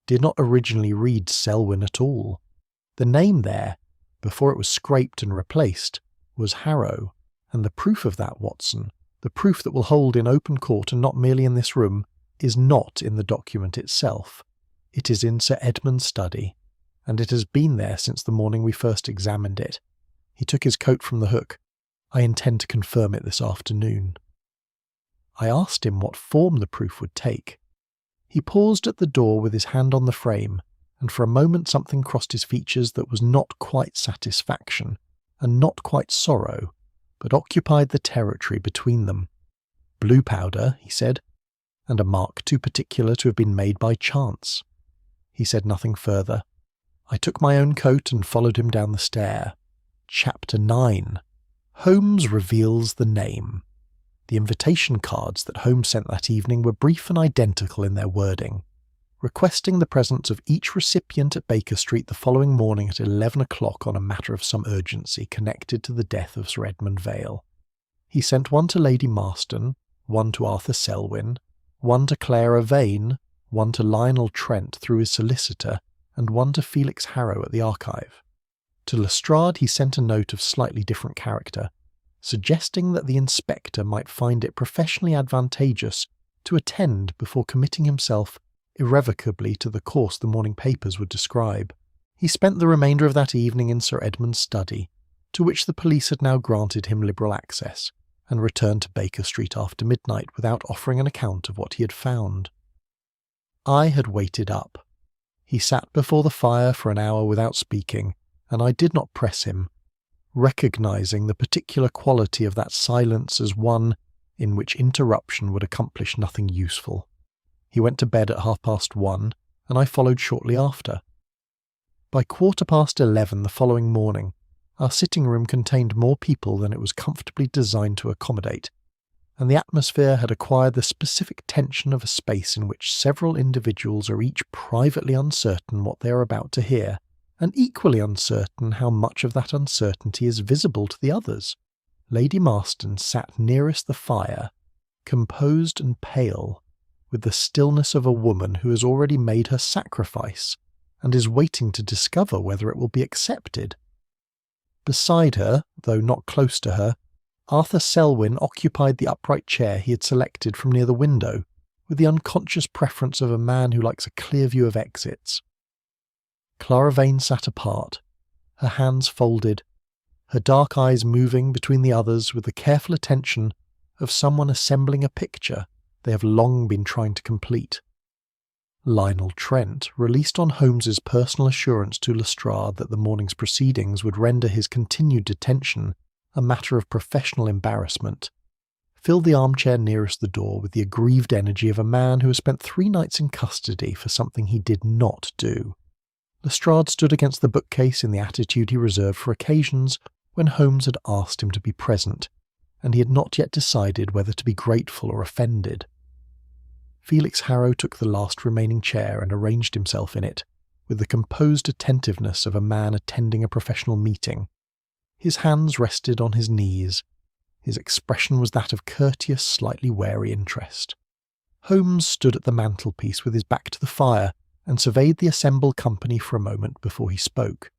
Speaker 1: "did not originally read Selwyn at all. The name there, before it was scraped and replaced, was Harrow, and the proof of that, Watson, the proof that will hold in open court and not merely in this room, is not in the document itself. It is in Sir Edmund's study, and it has been there since the morning we first examined it. He took his coat from the hook. I intend to confirm it this afternoon." I asked him what form the proof would take. He paused at the door with his hand on the frame, and for a moment something crossed his features that was not quite satisfaction, and not quite sorrow, but occupied the territory between them. "Blue powder," he said, "and a mark too particular to have been made by chance." He said nothing further. I took my own coat and followed him down the stair. Chapter 9. Holmes reveals the name. The invitation cards that Holmes sent that evening were brief and identical in their wording, requesting the presence of each recipient at Baker Street the following morning at 11 o'clock on a matter of some urgency connected to the death of Sir Edmund Vale. He sent one to Lady Marston, one to Arthur Selwyn, one to Clara Vane, one to Lionel Trent through his solicitor, and one to Felix Harrow at the archive. To Lestrade he sent a note of slightly different character, suggesting that the inspector might find it professionally advantageous to attend before committing himself irrevocably to the course the morning papers would describe. He spent the remainder of that evening in Sir Edmund's study, to which the police had now granted him liberal access, and returned to Baker Street after midnight without offering an account of what he had found. I had waited up. He sat before the fire for an hour without speaking, and I did not press him, recognizing the particular quality of that silence as one in which interruption would accomplish nothing useful. He went to bed at 1:30, and I followed shortly after. By 11:15 the following morning, our sitting room contained more people than it was comfortably designed to accommodate, and the atmosphere had acquired the specific tension of a space in which several individuals are each privately uncertain what they are about to hear, and equally uncertain how much of that uncertainty is visible to the others. Lady Marston sat nearest the fire, composed and pale, with the stillness of a woman who has already made her sacrifice, and is waiting to discover whether it will be accepted. Beside her, though not close to her, Arthur Selwyn occupied the upright chair he had selected from near the window, with the unconscious preference of a man who likes a clear view of exits. Clara Vane sat apart, her hands folded, her dark eyes moving between the others with the careful attention of someone assembling a picture they have long been trying to complete. Lionel Trent released on Holmes's personal assurance to Lestrade that the morning's proceedings would render his continued detention a matter of professional embarrassment, filled the armchair nearest the door with the aggrieved energy of a man who has spent 3 nights in custody for something he did not do. Lestrade stood against the bookcase in the attitude he reserved for occasions when Holmes had asked him to be present, and he had not yet decided whether to be grateful or offended. Felix Harrow took the last remaining chair and arranged himself in it, with the composed attentiveness of a man attending a professional meeting. His hands rested on his knees. His expression was that of courteous, slightly wary interest. Holmes stood at the mantelpiece with his back to the fire and surveyed the assembled company for a moment before he spoke.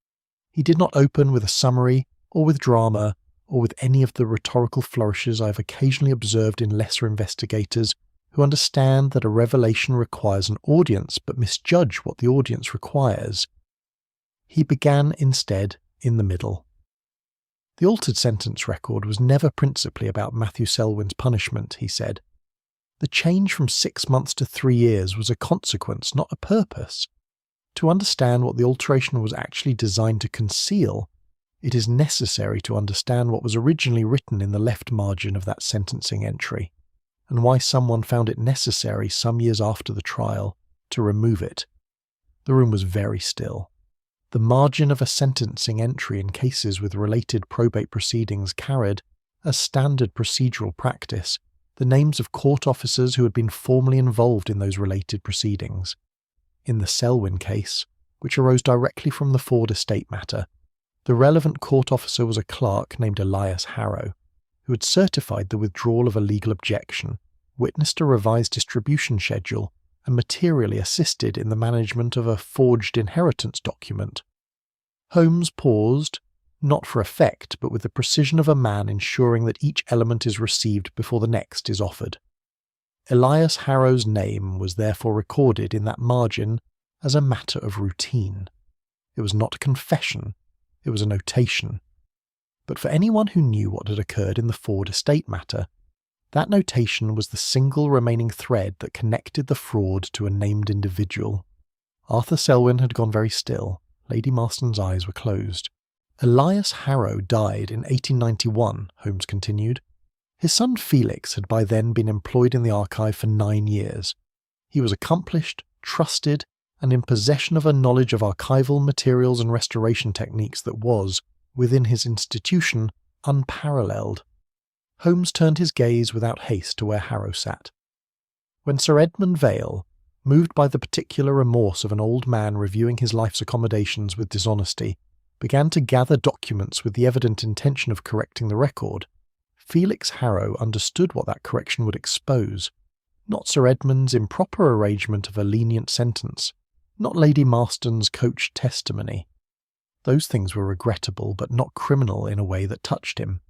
Speaker 1: He did not open with a summary, or with drama, or with any of the rhetorical flourishes I have occasionally observed in lesser investigators who understand that a revelation requires an audience but misjudge what the audience requires. He began instead in the middle. The altered sentence record was never principally about Matthew Selwyn's punishment, he said. The change from 6 months to 3 years was a consequence, not a purpose. To understand what the alteration was actually designed to conceal, it is necessary to understand what was originally written in the left margin of that sentencing entry, and why someone found it necessary some years after the trial to remove it. The room was very still. The margin of a sentencing entry in cases with related probate proceedings carried, as standard procedural practice, the names of court officers who had been formally involved in those related proceedings. In the Selwyn case, which arose directly from the Ford estate matter, the relevant court officer was a clerk named Elias Harrow, who had certified the withdrawal of a legal objection, witnessed a revised distribution schedule, and materially assisted in the management of a forged inheritance document. Holmes paused, not for effect, but with the precision of a man ensuring that each element is received before the next is offered. Elias Harrow's name was therefore recorded in that margin as a matter of routine. It was not a confession, it was a notation. But for anyone who knew what had occurred in the Ford estate matter, that notation was the single remaining thread that connected the fraud to a named individual. Arthur Selwyn had gone very still. Lady Marston's eyes were closed. Elias Harrow died in 1891, Holmes continued. His son Felix had by then been employed in the archive for 9 years. He was accomplished, trusted, and in possession of a knowledge of archival materials and restoration techniques that was, within his institution, unparalleled. Holmes turned his gaze without haste to where Harrow sat. When Sir Edmund Vail, moved by the particular remorse of an old man reviewing his life's accommodations with dishonesty, began to gather documents with the evident intention of correcting the record, Felix Harrow understood what that correction would expose. Not Sir Edmund's improper arrangement of a lenient sentence, not Lady Marston's coached testimony. Those things were regrettable but not criminal in a way that touched him.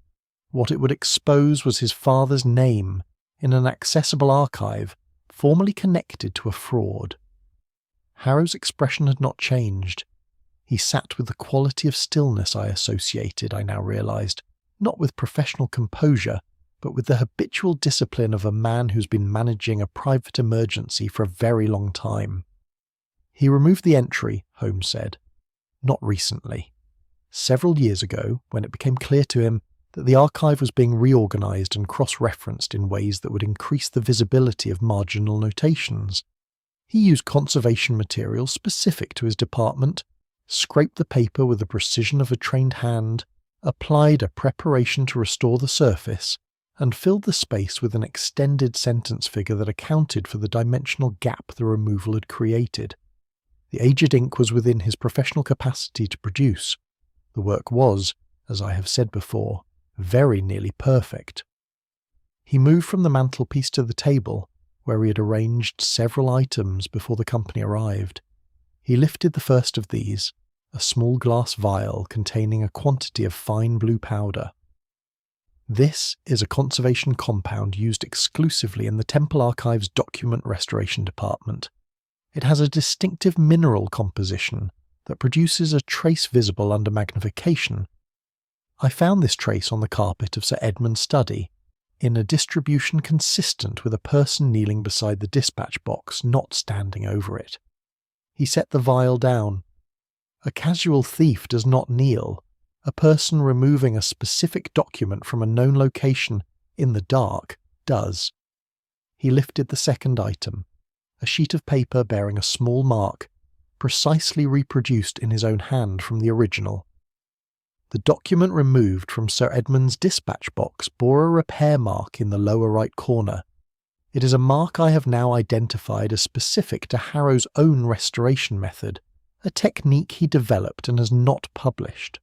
Speaker 1: What it would expose was his father's name in an accessible archive formally connected to a fraud. Harrow's expression had not changed. He sat with the quality of stillness I associated, I now realised, not with professional composure, but with the habitual discipline of a man who's been managing a private emergency for a very long time. He removed the entry, Holmes said. Not recently. Several years ago, when it became clear to him that the archive was being reorganised and cross-referenced in ways that would increase the visibility of marginal notations. He used conservation material specific to his department, scraped the paper with the precision of a trained hand, applied a preparation to restore the surface, and filled the space with an extended sentence figure that accounted for the dimensional gap the removal had created. The aged ink was within his professional capacity to produce. The work was, as I have said before, very nearly perfect. He moved from the mantelpiece to the table, where he had arranged several items before the company arrived. He lifted the first of these, a small glass vial containing a quantity of fine blue powder. This is a conservation compound used exclusively in the Temple Archives Document Restoration Department. It has a distinctive mineral composition that produces a trace visible under magnification. I found this trace on the carpet of Sir Edmund's study, in a distribution consistent with a person kneeling beside the dispatch box, not standing over it. He set the vial down. A casual thief does not kneel. A person removing a specific document from a known location in the dark does. He lifted the second item, a sheet of paper bearing a small mark, precisely reproduced in his own hand from the original. The document removed from Sir Edmund's dispatch box bore a repair mark in the lower right corner. It is a mark I have now identified as specific to Harrow's own restoration method, a technique he developed and has not published.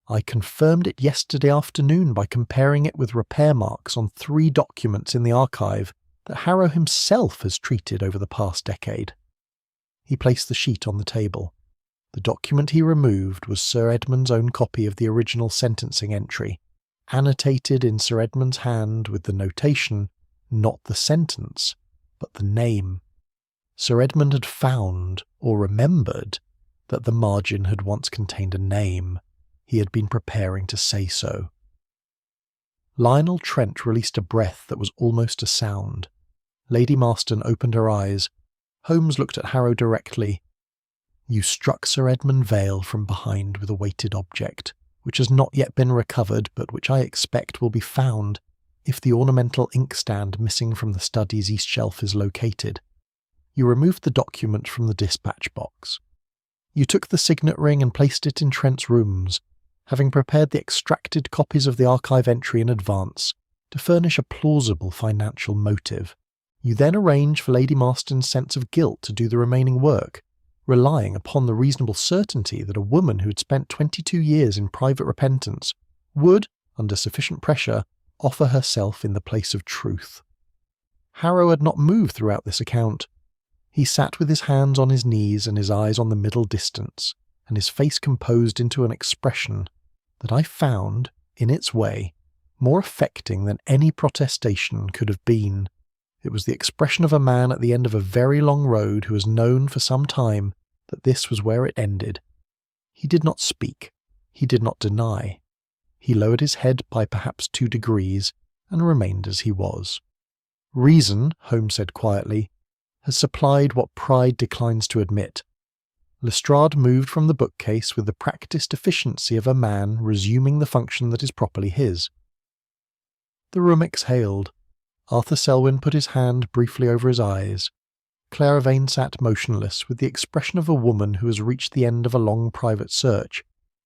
Speaker 1: I confirmed it yesterday afternoon by comparing it with repair marks on 3 documents in the archive that Harrow himself has treated over the past decade. He placed the sheet on the table. The document he removed was Sir Edmund's own copy of the original sentencing entry, annotated in Sir Edmund's hand with the notation, not the sentence, but the name. Sir Edmund had found, or remembered, that the margin had once contained a name. He had been preparing to say so. Lionel Trent released a breath that was almost a sound. Lady Marston opened her eyes. Holmes looked at Harrow directly. You struck Sir Edmund Vale from behind with a weighted object, which has not yet been recovered, but which I expect will be found if the ornamental inkstand missing from the study's east shelf is located. You removed the document from the dispatch box. You took the signet ring and placed it in Trent's rooms, having prepared the extracted copies of the archive entry in advance to furnish a plausible financial motive. You then arranged for Lady Marston's sense of guilt to do the remaining work, relying upon the reasonable certainty that a woman who had spent 22 years in private repentance would, under sufficient pressure, offer herself in the place of truth. Harrow had not moved throughout this account. He sat with his hands on his knees and his eyes on the middle distance, and his face composed into an expression that I found, in its way, more affecting than any protestation could have been. It was the expression of a man at the end of a very long road who has known for some time that this was where it ended. He did not speak. He did not deny. He lowered his head by perhaps 2 degrees and remained as he was. Reason, Holmes said quietly, has supplied what pride declines to admit. Lestrade moved from the bookcase with the practised efficiency of a man resuming the function that is properly his. The room exhaled. Arthur Selwyn put his hand briefly over his eyes. Clara Vane sat motionless with the expression of a woman who has reached the end of a long private search,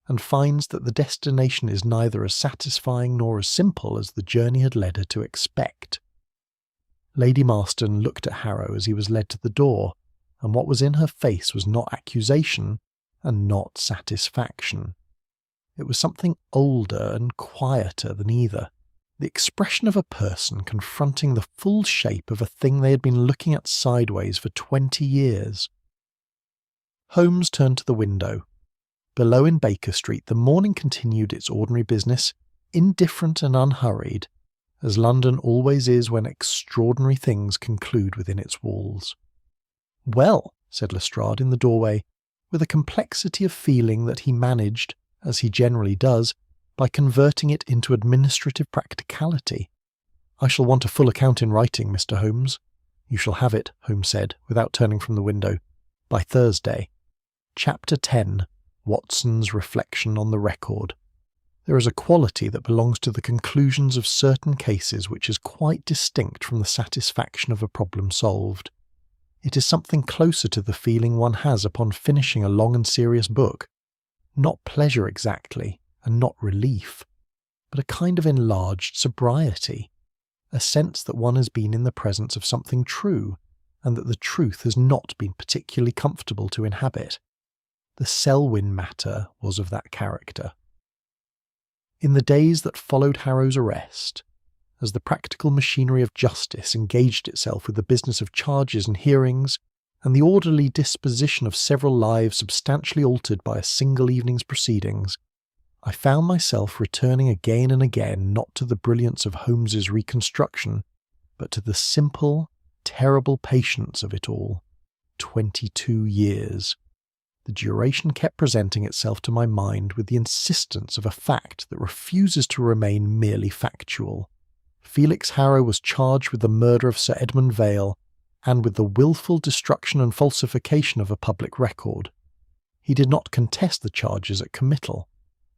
Speaker 1: and finds that the destination is neither as satisfying nor as simple as the journey had led her to expect. Lady Marston looked at Harrow as he was led to the door, and what was in her face was not accusation and not satisfaction. It was something older and quieter than either, the expression of a person confronting the full shape of a thing they had been looking at sideways for 20 years. Holmes turned to the window. Below in Baker Street the morning continued its ordinary business, indifferent and unhurried, as London always is when extraordinary things conclude within its walls. "Well," said Lestrade in the doorway, with a complexity of feeling that he managed, as he generally does, by converting it into administrative practicality. "I shall want a full account in writing, Mr. Holmes." "You shall have it," Holmes said, without turning from the window, "by Thursday. Chapter 10. Watson's Reflection on the Record. There is a quality that belongs to the conclusions of certain cases which is quite distinct from the satisfaction of a problem solved. It is something closer to the feeling one has upon finishing a long and serious book. Not pleasure exactly, and not relief, but a kind of enlarged sobriety, a sense that one has been in the presence of something true, and that the truth has not been particularly comfortable to inhabit. The Selwyn matter was of that character. In the days that followed Harrow's arrest, as the practical machinery of justice engaged itself with the business of charges and hearings, and the orderly disposition of several lives substantially altered by a single evening's proceedings, I found myself returning again and again not to the brilliance of Holmes's reconstruction, but to the simple, terrible patience of it all. 22 years. The duration kept presenting itself to my mind with the insistence of a fact that refuses to remain merely factual. Felix Harrow was charged with the murder of Sir Edmund Vale, and with the wilful destruction and falsification of a public record. He did not contest the charges at committal.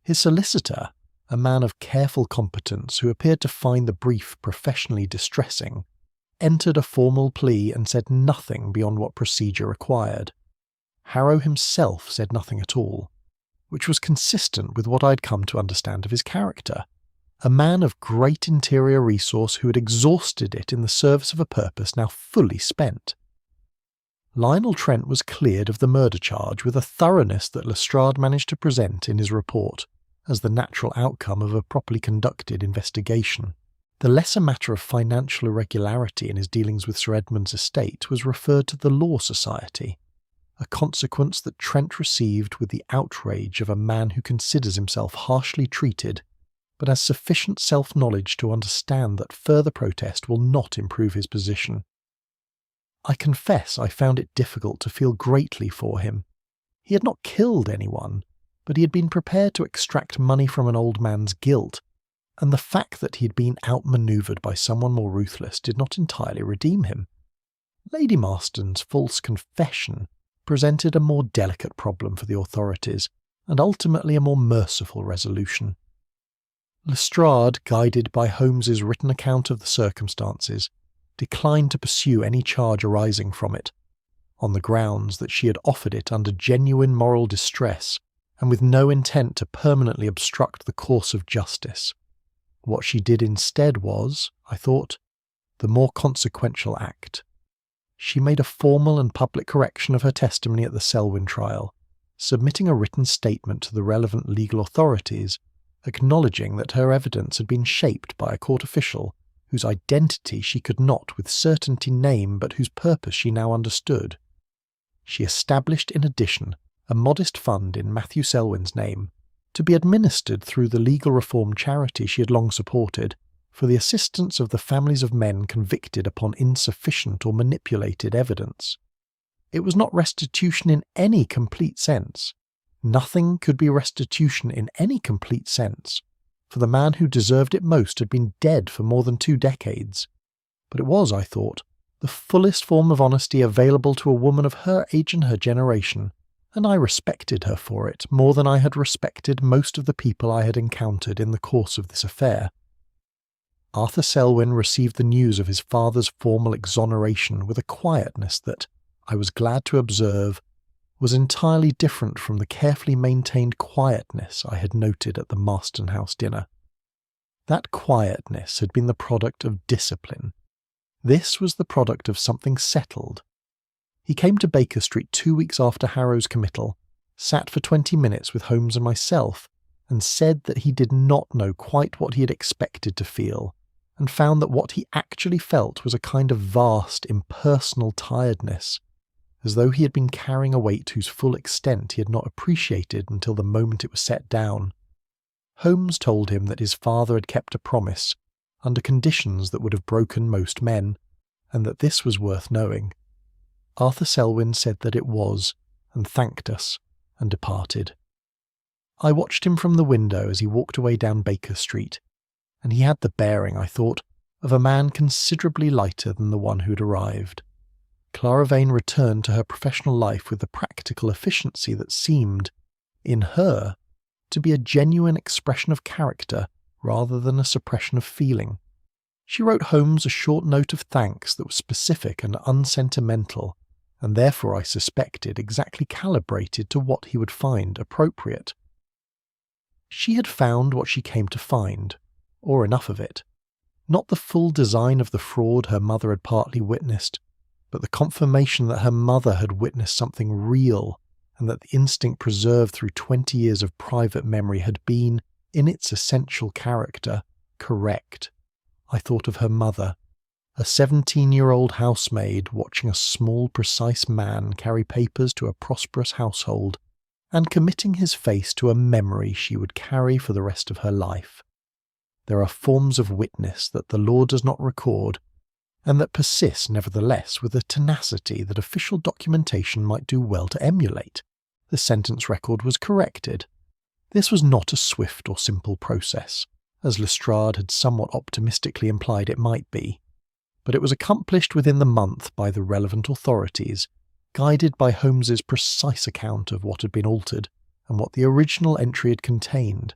Speaker 1: His solicitor, a man of careful competence who appeared to find the brief professionally distressing, entered a formal plea and said nothing beyond what procedure required. Harrow himself said nothing at all, which was consistent with what I'd come to understand of his character. A man of great interior resource who had exhausted it in the service of a purpose now fully spent. Lionel Trent was cleared of the murder charge with a thoroughness that Lestrade managed to present in his report as the natural outcome of a properly conducted investigation. The lesser matter of financial irregularity in his dealings with Sir Edmund's estate was referred to the Law Society, a consequence that Trent received with the outrage of a man who considers himself harshly treated, but has sufficient self-knowledge to understand that further protest will not improve his position. I confess I found it difficult to feel greatly for him. He had not killed anyone, but he had been prepared to extract money from an old man's guilt, and the fact that he had been outmanoeuvred by someone more ruthless did not entirely redeem him. Lady Marston's false confession presented a more delicate problem for the authorities, and ultimately a more merciful resolution. Lestrade, guided by Holmes's written account of the circumstances, declined to pursue any charge arising from it, on the grounds that she had offered it under genuine moral distress and with no intent to permanently obstruct the course of justice. What she did instead was, I thought, the more consequential act. She made a formal and public correction of her testimony at the Selwyn trial, submitting a written statement to the relevant legal authorities, acknowledging that her evidence had been shaped by a court official whose identity she could not with certainty name but whose purpose she now understood. She established in addition a modest fund in Matthew Selwyn's name, to be administered through the legal reform charity she had long supported, for the assistance of the families of men convicted upon insufficient or manipulated evidence. It was not restitution in any complete sense. Nothing could be restitution in any complete sense, for the man who deserved it most had been dead for more than 2 decades. But it was, I thought, the fullest form of honesty available to a woman of her age and her generation, and I respected her for it more than I had respected most of the people I had encountered in the course of this affair. Arthur Selwyn received the news of his father's formal exoneration with a quietness that, I was glad to observe, was entirely different from the carefully maintained quietness I had noted at the Marston House dinner. That quietness had been the product of discipline. This was the product of something settled. He came to Baker Street 2 weeks after Harrow's committal, sat for 20 minutes with Holmes and myself, and said that he did not know quite what he had expected to feel, and found that what he actually felt was a kind of vast, impersonal tiredness, as though he had been carrying a weight whose full extent he had not appreciated until the moment it was set down. Holmes told him that his father had kept a promise, under conditions that would have broken most men, and that this was worth knowing. Arthur Selwyn said that it was, and thanked us, and departed. I watched him from the window as he walked away down Baker Street, and he had the bearing, I thought, of a man considerably lighter than the one who had arrived. Clara Vane returned to her professional life with the practical efficiency that seemed, in her, to be a genuine expression of character rather than a suppression of feeling. She wrote Holmes a short note of thanks that was specific and unsentimental, and therefore, I suspected, exactly calibrated to what he would find appropriate. She had found what she came to find, or enough of it. Not the full design of the fraud her mother had partly witnessed, but the confirmation that her mother had witnessed something real, and that the instinct preserved through 20 years of private memory had been, in its essential character, correct. I thought of her mother, a 17-year-old housemaid watching a small, precise man carry papers to a prosperous household, and committing his face to a memory she would carry for the rest of her life. There are forms of witness that the law does not record, and that persist nevertheless with a tenacity that official documentation might do well to emulate. The sentence record was corrected. This was not a swift or simple process, as Lestrade had somewhat optimistically implied it might be, but it was accomplished within the month by the relevant authorities, guided by Holmes's precise account of what had been altered and what the original entry had contained.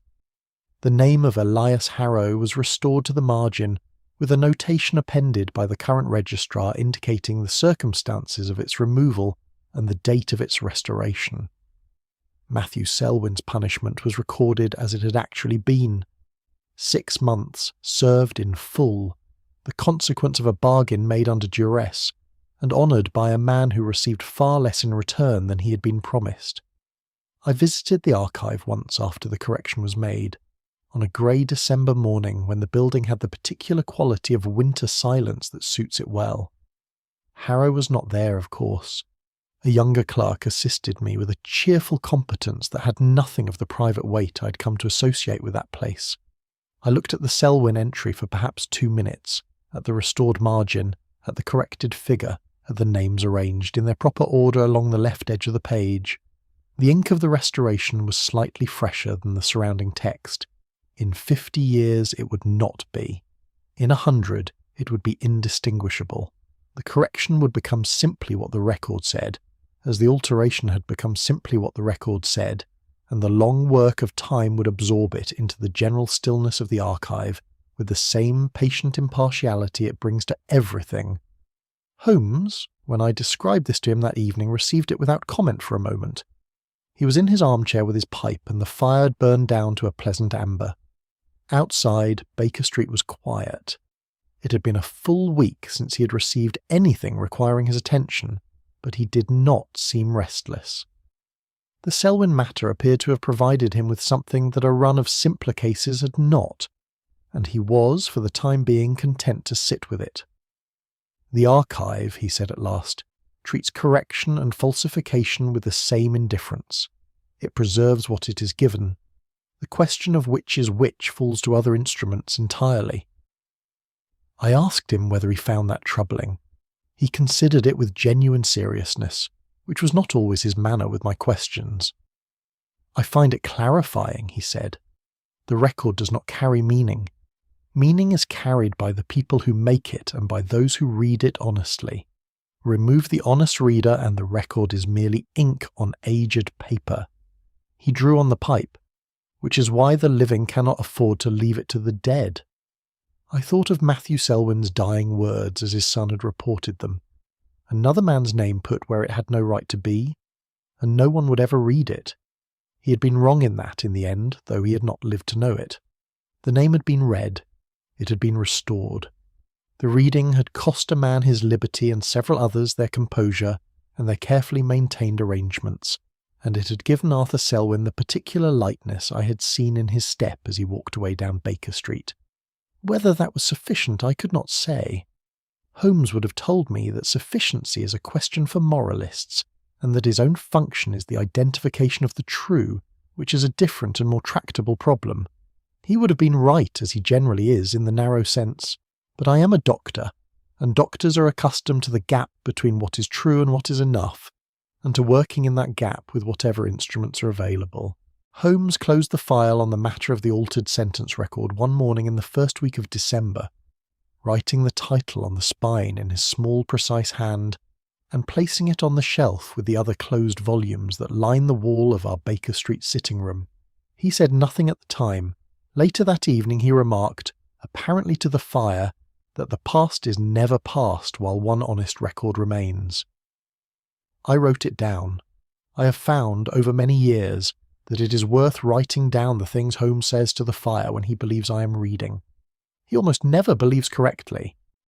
Speaker 1: The name of Elias Harrow was restored to the margin, with a notation appended by the current registrar indicating the circumstances of its removal and the date of its restoration. Matthew Selwyn's punishment was recorded as it had actually been. 6 months served in full, the consequence of a bargain made under duress, and honoured by a man who received far less in return than he had been promised. I visited the archive once after the correction was made, on a grey December morning when the building had the particular quality of winter silence that suits it well. Harrow was not there, of course. A younger clerk assisted me with a cheerful competence that had nothing of the private weight I had come to associate with that place. I looked at the Selwyn entry for perhaps 2 minutes, at the restored margin, at the corrected figure, at the names arranged in their proper order along the left edge of the page. The ink of the restoration was slightly fresher than the surrounding text. In 50 years it would not be. In 100 it would be indistinguishable. The correction would become simply what the record said, as the alteration had become simply what the record said, and the long work of time would absorb it into the general stillness of the archive with the same patient impartiality it brings to everything. Holmes, when I described this to him that evening, received it without comment for a moment. He was in his armchair with his pipe, and the fire had burned down to a pleasant amber. Outside, Baker Street was quiet. It had been a full week since he had received anything requiring his attention, but he did not seem restless. The Selwyn matter appeared to have provided him with something that a run of simpler cases had not, and he was, for the time being, content to sit with it. The archive, he said at last, treats correction and falsification with the same indifference. It preserves what it is given. The question of which is which falls to other instruments entirely. I asked him whether he found that troubling. He considered it with genuine seriousness, which was not always his manner with my questions. I find it clarifying, he said. The record does not carry meaning. Meaning is carried by the people who make it and by those who read it honestly. Remove the honest reader and the record is merely ink on aged paper. He drew on the pipe, which is why the living cannot afford to leave it to the dead. I thought of Matthew Selwyn's dying words as his son had reported them. Another man's name put where it had no right to be, and no one would ever read it. He had been wrong in that in the end, though he had not lived to know it. The name had been read. It had been restored. The reading had cost a man his liberty and several others their composure and their carefully maintained arrangements, and it had given Arthur Selwyn the particular lightness I had seen in his step as he walked away down Baker Street. Whether that was sufficient I could not say. Holmes would have told me that sufficiency is a question for moralists, and that his own function is the identification of the true, which is a different and more tractable problem. He would have been right, as he generally is, in the narrow sense, but I am a doctor, and doctors are accustomed to the gap between what is true and what is enough, and to working in that gap with whatever instruments are available. Holmes closed the file on the matter of the altered sentence record one morning in the first week of December, writing the title on the spine in his small, precise hand, and placing it on the shelf with the other closed volumes that line the wall of our Baker Street sitting room. He said nothing at the time. Later that evening he remarked, apparently to the fire, that the past is never past while one honest record remains. I wrote it down. I have found, over many years, that it is worth writing down the things Holmes says to the fire when he believes I am reading. He almost never believes correctly,